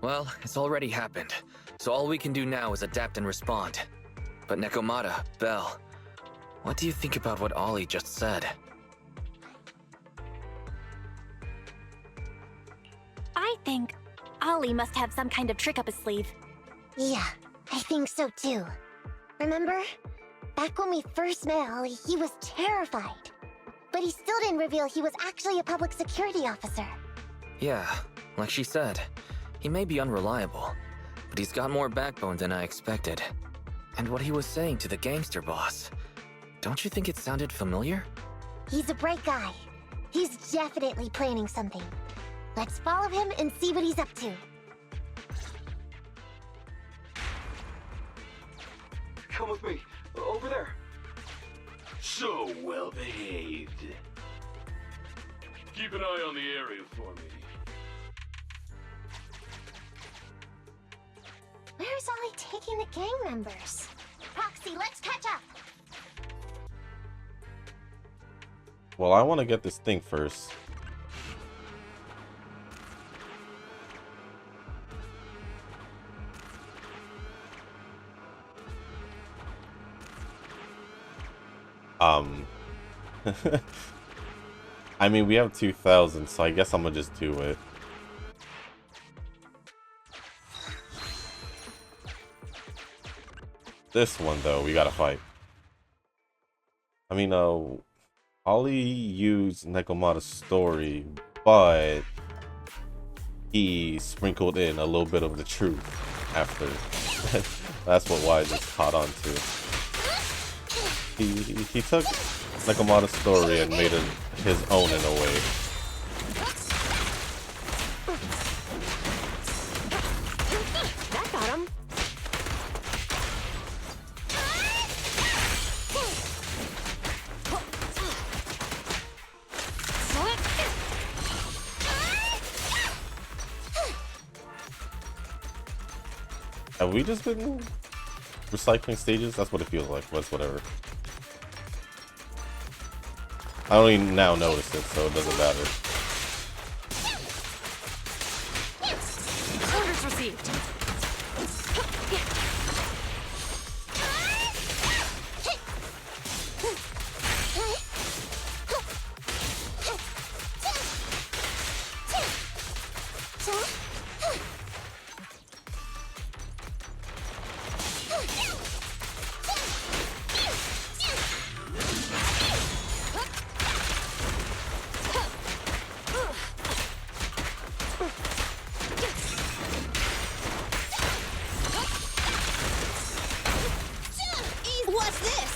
Well, it's already happened, so all we can do now is adapt and respond. But Nekomata, Belle, what do you think about what Ollie just said? I think Ollie must have some kind of trick up his sleeve. Yeah, I think so too. Remember? Back when we first met Ollie, he was terrified. But he still didn't reveal he was actually a public security officer. Yeah, like she said, he may be unreliable, but he's got more backbone than I expected. And what he was saying to the gangster boss, don't you think it sounded familiar? He's a bright guy. He's definitely planning something. Let's follow him and see what he's up to. Come with me. Over there. So well behaved. Keep an eye on the area for me. Where's Ollie taking the gang members? Proxy, let's catch up! Well, I want to get this thing first. I mean, we have 2,000, so I guess I'm gonna just do it. This one, though, we gotta fight. I mean, Ollie used Nekomata's story, but he sprinkled in a little bit of the truth after. That's what Wise just caught on to. He took Nekomata's story and made it his own in a way. That got him. Have we just been recycling stages? That's what it feels like, but it's whatever. I only now notice it, so it doesn't matter. Orders received. What's this?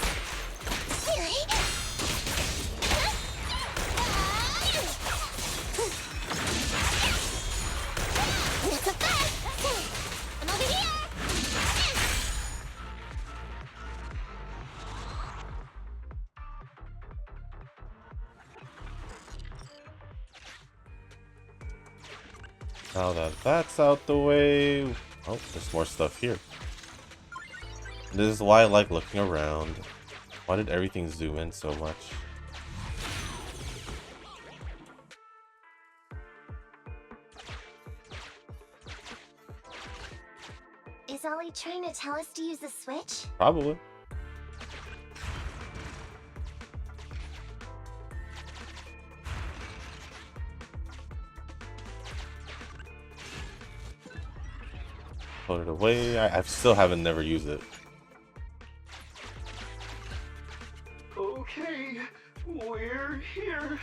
I'm over here! Now that that's out the way... Oh, there's more stuff here. This is why I like looking around. Why did everything zoom in so much? Is Ollie trying to tell us to use the switch? Probably. Put it away. I still haven't never used it. Okay, we're here.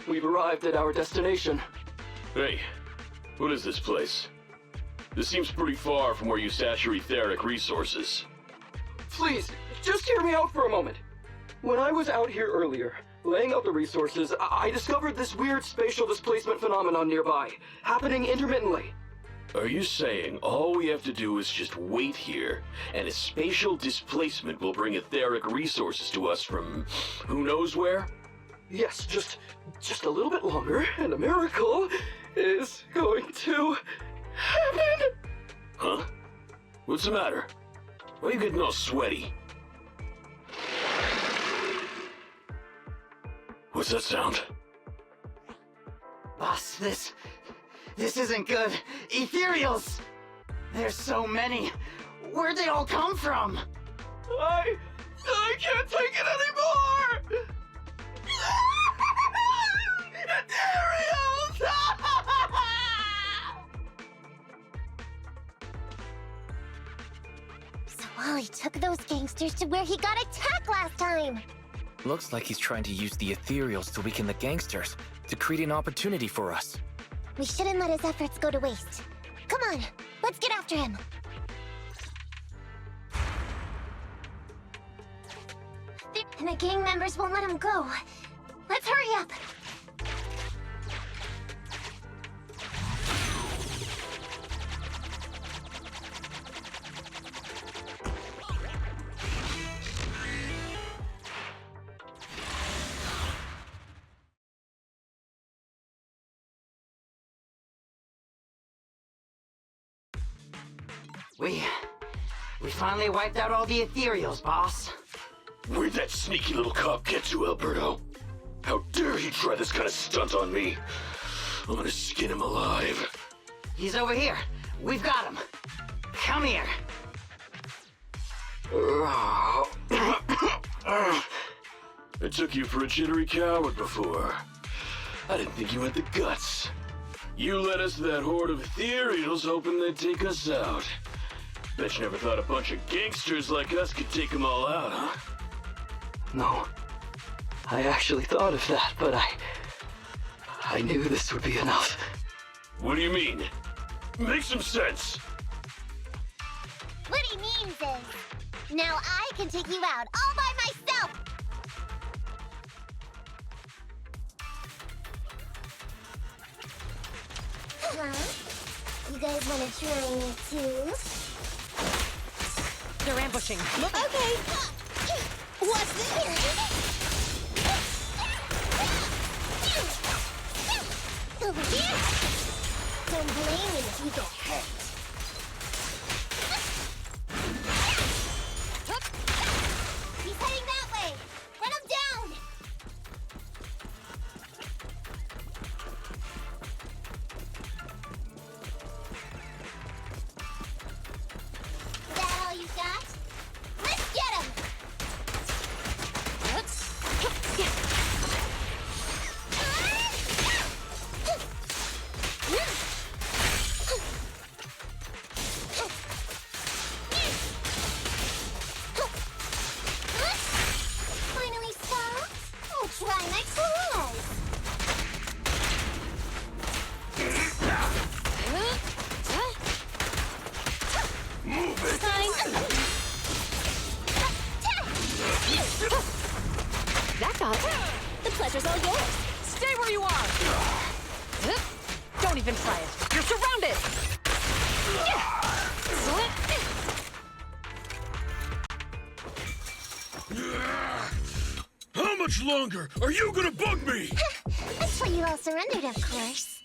We've arrived at our destination. Hey, what is this place? This seems pretty far from where you stash your etheric resources. Please, just hear me out for a moment. When I was out here earlier, laying out the resources, I discovered this weird spatial displacement phenomenon nearby, happening intermittently. Are you saying all we have to do is just wait here, and a spatial displacement will bring etheric resources to us from who knows where? Yes, just a little bit longer, and a miracle is going to happen. Huh? What's the matter? Why are you getting all sweaty? What's that sound? Boss, this isn't good. Ethereals! There's so many. Where'd they all come from? I can't take it anymore! Ethereals! So Ollie took those gangsters to where he got attacked last time! Looks like he's trying to use the ethereals to weaken the gangsters, to create an opportunity for us. We shouldn't let his efforts go to waste. Come on, let's get after him. And the gang members won't let him go. Let's hurry up. We finally wiped out all the ethereals, boss. Where'd that sneaky little cop get you, Alberto? How dare he try this kind of stunt on me? I'm gonna skin him alive. He's over here. We've got him. Come here. I took you for a jittery coward before. I didn't think you had the guts. You led us to that horde of ethereals hoping they'd take us out. Bet you never thought a bunch of gangsters like us could take them all out, huh? No. I actually thought of that, but I knew this would be enough. What do you mean? Make some sense! What he means is, now I can take you out all by myself! Huh? You guys wanna try me too? They're ambushing. Look. Okay. What's this? Over here! Don't blame me if you get hurt. He's heading that way! Run him down! Is that all you got? Let's get him! Finally stopped? I'll try my claws! Move it! That got it. The pleasure's all yours. Stay where you are. Don't even try it. You're surrounded. How much longer are you gonna bug me? That's why you all surrendered, of course.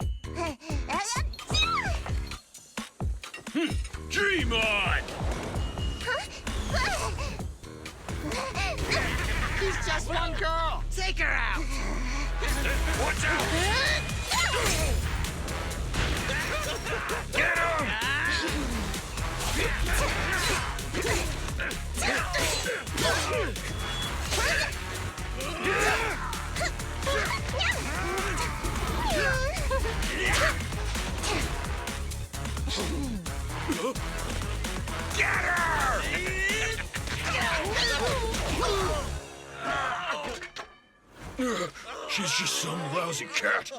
Dream on! She's just one girl. Take her out. Watch out! Get him! Get her! She's just some lousy cat.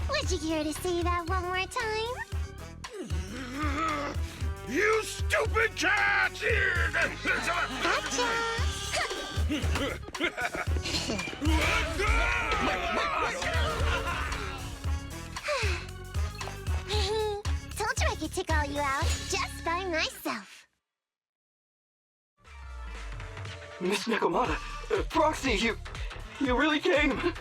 Would you care to say that one more time? You stupid cat! Told you I could take all you out just by myself. Miss Nekomata, Proxy, you really came.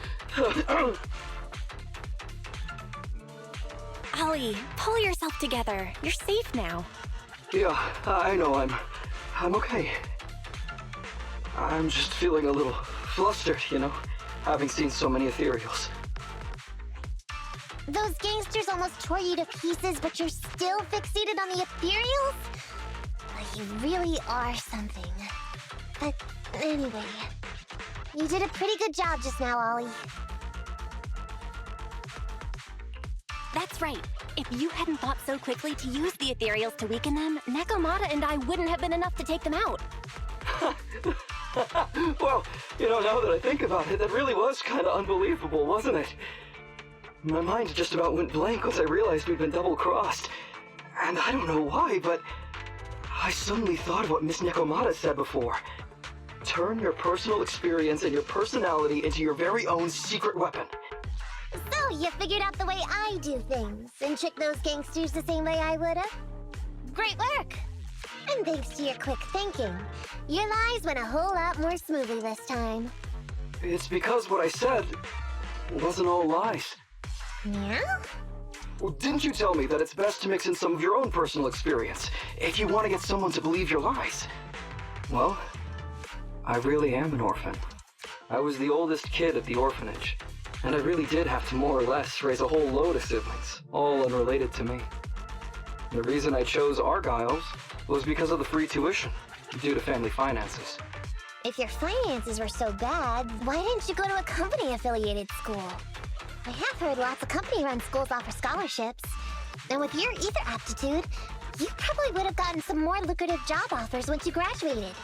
Ollie, pull yourself together. You're safe now. Yeah, I know, I'm okay. I'm just feeling a little flustered, you know, having seen so many ethereals. Those gangsters almost tore you to pieces, but you're still fixated on the ethereals? You really are something. But anyway, you did a pretty good job just now, Ollie. That's right. If you hadn't thought so quickly to use the ethereals to weaken them, Nekomata and I wouldn't have been enough to take them out. Well, you know, now that I think about it, that really was kind of unbelievable, wasn't it? My mind just about went blank once I realized we'd been double-crossed. And I don't know why, but I suddenly thought of what Miss Nekomata said before. Turn your personal experience and your personality into your very own secret weapon. So, you figured out the way I do things, and tricked those gangsters the same way I would've? Great work! And thanks to your quick thinking, your lies went a whole lot more smoothly this time. It's because what I said wasn't all lies. Yeah? Well, didn't you tell me that it's best to mix in some of your own personal experience if you want to get someone to believe your lies? Well, I really am an orphan. I was the oldest kid at the orphanage, and I really did have to more or less raise a whole load of siblings, all unrelated to me. The reason I chose Argyle's was because of the free tuition, due to family finances. If your finances were so bad, why didn't you go to a company-affiliated school? I have heard lots of company-run schools offer scholarships. And with your ether aptitude, you probably would have gotten some more lucrative job offers once you graduated.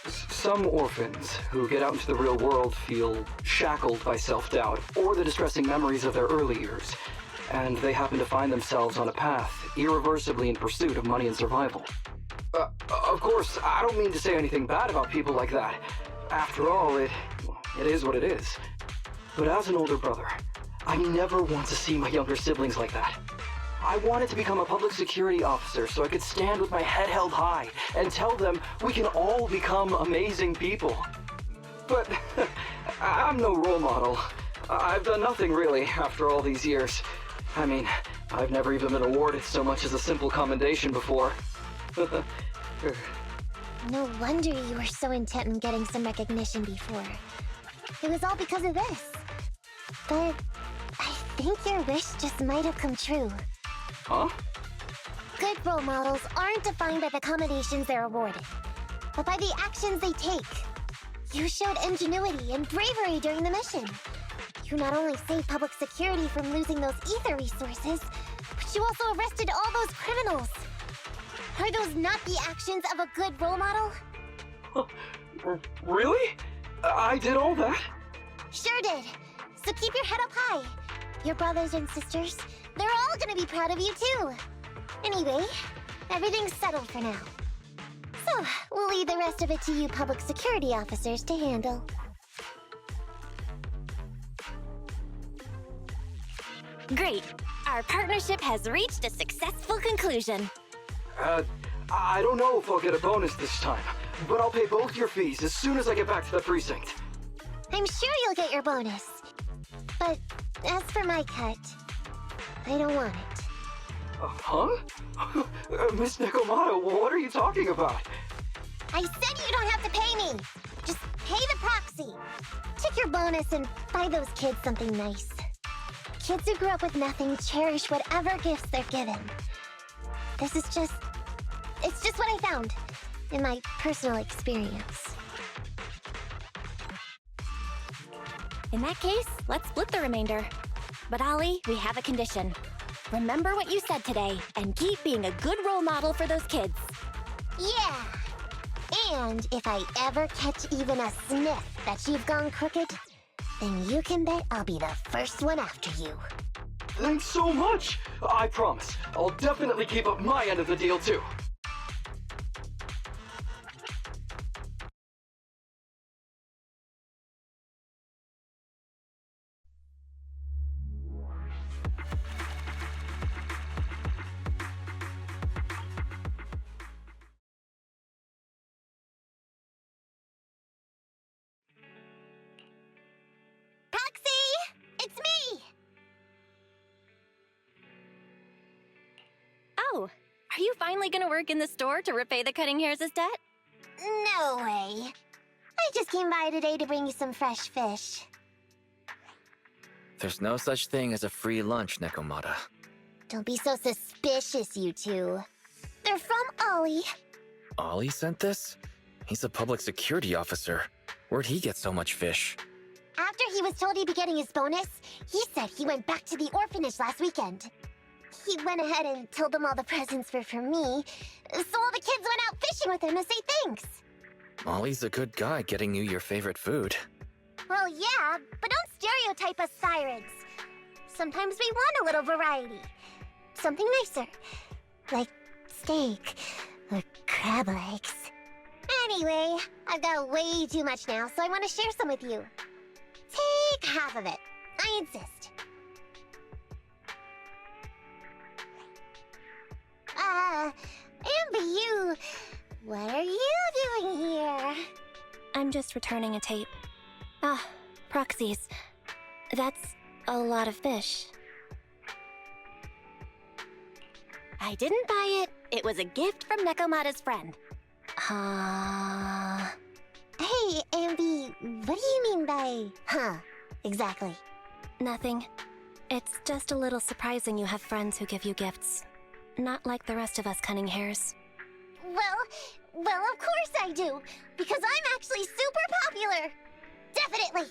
Some orphans who get out into the real world feel shackled by self-doubt or the distressing memories of their early years, and they happen to find themselves on a path irreversibly in pursuit of money and survival. Of course, I don't mean to say anything bad about people like that. After all, it is what it is. But as an older brother, I never want to see my younger siblings like that. I wanted to become a public security officer so I could stand with my head held high and tell them we can all become amazing people. But I'm no role model. I've done nothing really after all these years. I mean, I've never even been awarded so much as a simple commendation before. No wonder you were so intent on getting some recognition before. It was all because of this. But I think your wish just might have come true. Huh? Good role models aren't defined by the accommodations they're awarded, but by the actions they take. You showed ingenuity and bravery during the mission. You not only saved public security from losing those ether resources, but you also arrested all those criminals. Are those not the actions of a good role model? Really? I did all that? Sure did. So keep your head up high. Your brothers and sisters, they're all gonna be proud of you too. Anyway, everything's settled for now. So, we'll leave the rest of it to you public security officers to handle. Great. Our partnership has reached a successful conclusion. I don't know if I'll get a bonus this time, but I'll pay both your fees as soon as I get back to the precinct. I'm sure you'll get your bonus. But as for my cut, I don't want it. Huh? Miss Nekomata, what are you talking about? I said you don't have to pay me! Just pay the proxy! Take your bonus and buy those kids something nice. Kids who grew up with nothing cherish whatever gifts they're given. It's just what I found in my personal experience. In that case, let's split the remainder. But Ollie, we have a condition. Remember what you said today, and keep being a good role model for those kids. Yeah! And if I ever catch even a sniff that you've gone crooked, then you can bet I'll be the first one after you. Thanks so much! I promise, I'll definitely keep up my end of the deal too. It's me! Oh, are you finally gonna work in the store to repay the Cutting Hairs' debt? No way. I just came by today to bring you some fresh fish. There's no such thing as a free lunch, Nekomata. Don't be so suspicious, you two. They're from Ollie. Ollie sent this? He's a public security officer. Where'd he get so much fish? After he was told he'd be getting his bonus, he said he went back to the orphanage last weekend. He went ahead and told them all the presents were for me, so all the kids went out fishing with him to say thanks. Ollie's a good guy getting you your favorite food. Well, yeah, but don't stereotype us sirens. Sometimes we want a little variety. Something nicer. Like steak or crab legs. Anyway, I've got way too much now, so I want to share some with you. Take half of it. I insist. Amber, what are you doing here? I'm just returning a tape. Ah, proxies. That's a lot of fish. I didn't buy it. It was a gift from Nekomata's friend. Hey, Amby, what do you mean by, exactly? Nothing. It's just a little surprising you have friends who give you gifts. Not like the rest of us Cunning Hairs. Well, of course I do, because I'm actually super popular. Definitely.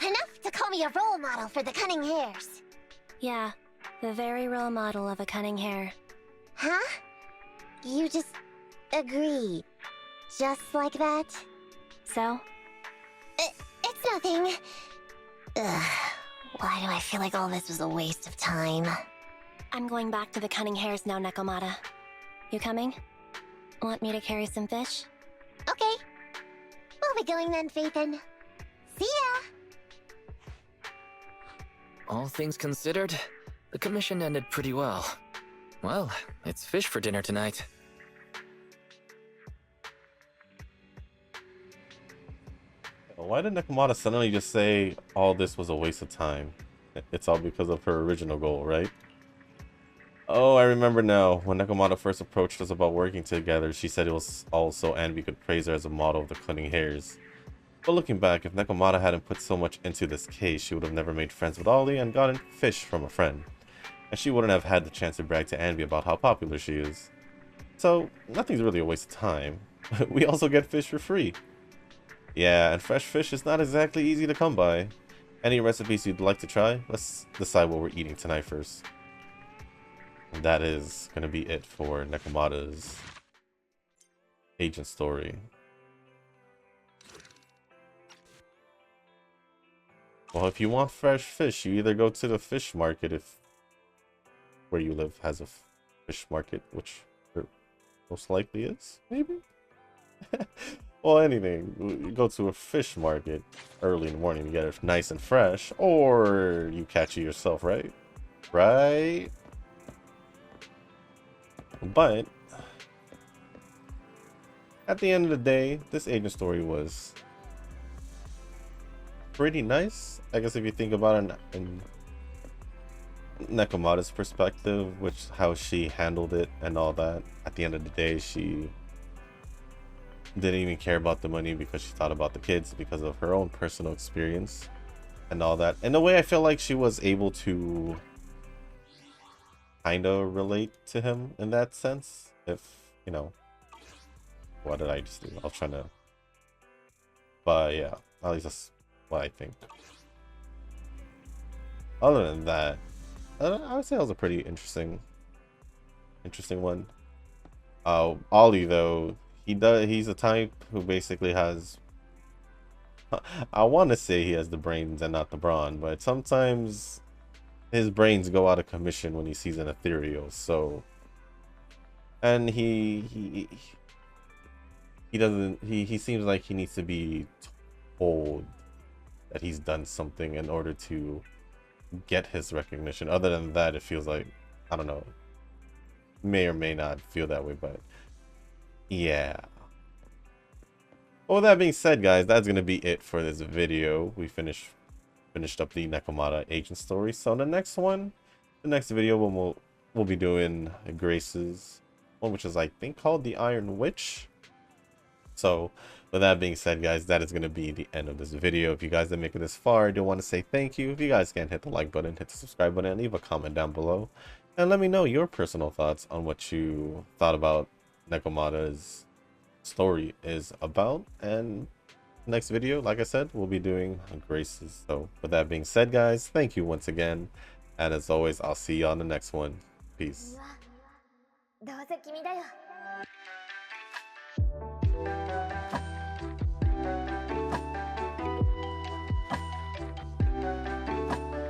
Enough to call me a role model for the Cunning Hairs. Yeah, the very role model of a Cunning Hair. Huh? You just agreed. Just like that? So? It's nothing. Ugh, why do I feel like all this was a waste of time? I'm going back to the Cunning Hairs now, Nekomata. You coming? Want me to carry some fish? Okay. We'll be going then, Phaethon. See ya! All things considered, the commission ended pretty well. Well, it's fish for dinner tonight. Why did Nekomata suddenly just say all this was a waste of time? It's all because of her original goal, right? Oh, I remember now. When Nekomata first approached us about working together, she said it was also Anby could praise her as a model of the cunning hairs. But looking back, if Nekomata hadn't put so much into this case, she would have never made friends with Ollie and gotten fish from a friend. And she wouldn't have had the chance to brag to Anby about how popular she is. So, nothing's really a waste of time. We also get fish for free. Yeah, and fresh fish is not exactly easy to come by. Any recipes you'd like to try? Let's decide what we're eating tonight first. And that is going to be it for Nekomata's agent story. Well, if you want fresh fish, you either go to the fish market if where you live has a fish market, which there most likely is, maybe? Well, anything. You go to a fish market early in the morning to get it nice and fresh, or you catch it yourself, right? Right? But at the end of the day, this agent story was pretty nice. I guess if you think about it in Nekomata's perspective, which how she handled it and all that. At the end of the day, she didn't even care about the money because she thought about the kids because of her own personal experience and all that. In a way, I feel like she was able to kind of relate to him in that sense. If, you know, what did I just do? I was trying to, but yeah, at least that's what I think. Other than that, I would say it was a pretty interesting one. Ollie though, he's a type who basically has, I want to say he has the brains and not the brawn, but sometimes his brains go out of commission when he sees an ethereal. So, and he seems like he needs to be told that he's done something in order to get his recognition. Other than that, it feels like, I don't know, may or may not feel that way, but yeah. Well, that being said, guys, that's gonna be it for this video. We finished up the Nekomata agent story. So in the next video we'll be doing Grace's one, which is I think called the Iron Witch. So with that being said, guys, that is going to be the end of this video. If you guys didn't make it this far, I do want to say thank you. If you guys can, hit the like button, hit the subscribe button, and leave a comment down below. And let me know your personal thoughts on what you thought about Nekomata's story is about. And next video, like I said, we'll be doing Grace's. So with that being said, guys, thank you once again. And as always, I'll see you on the next one. Peace.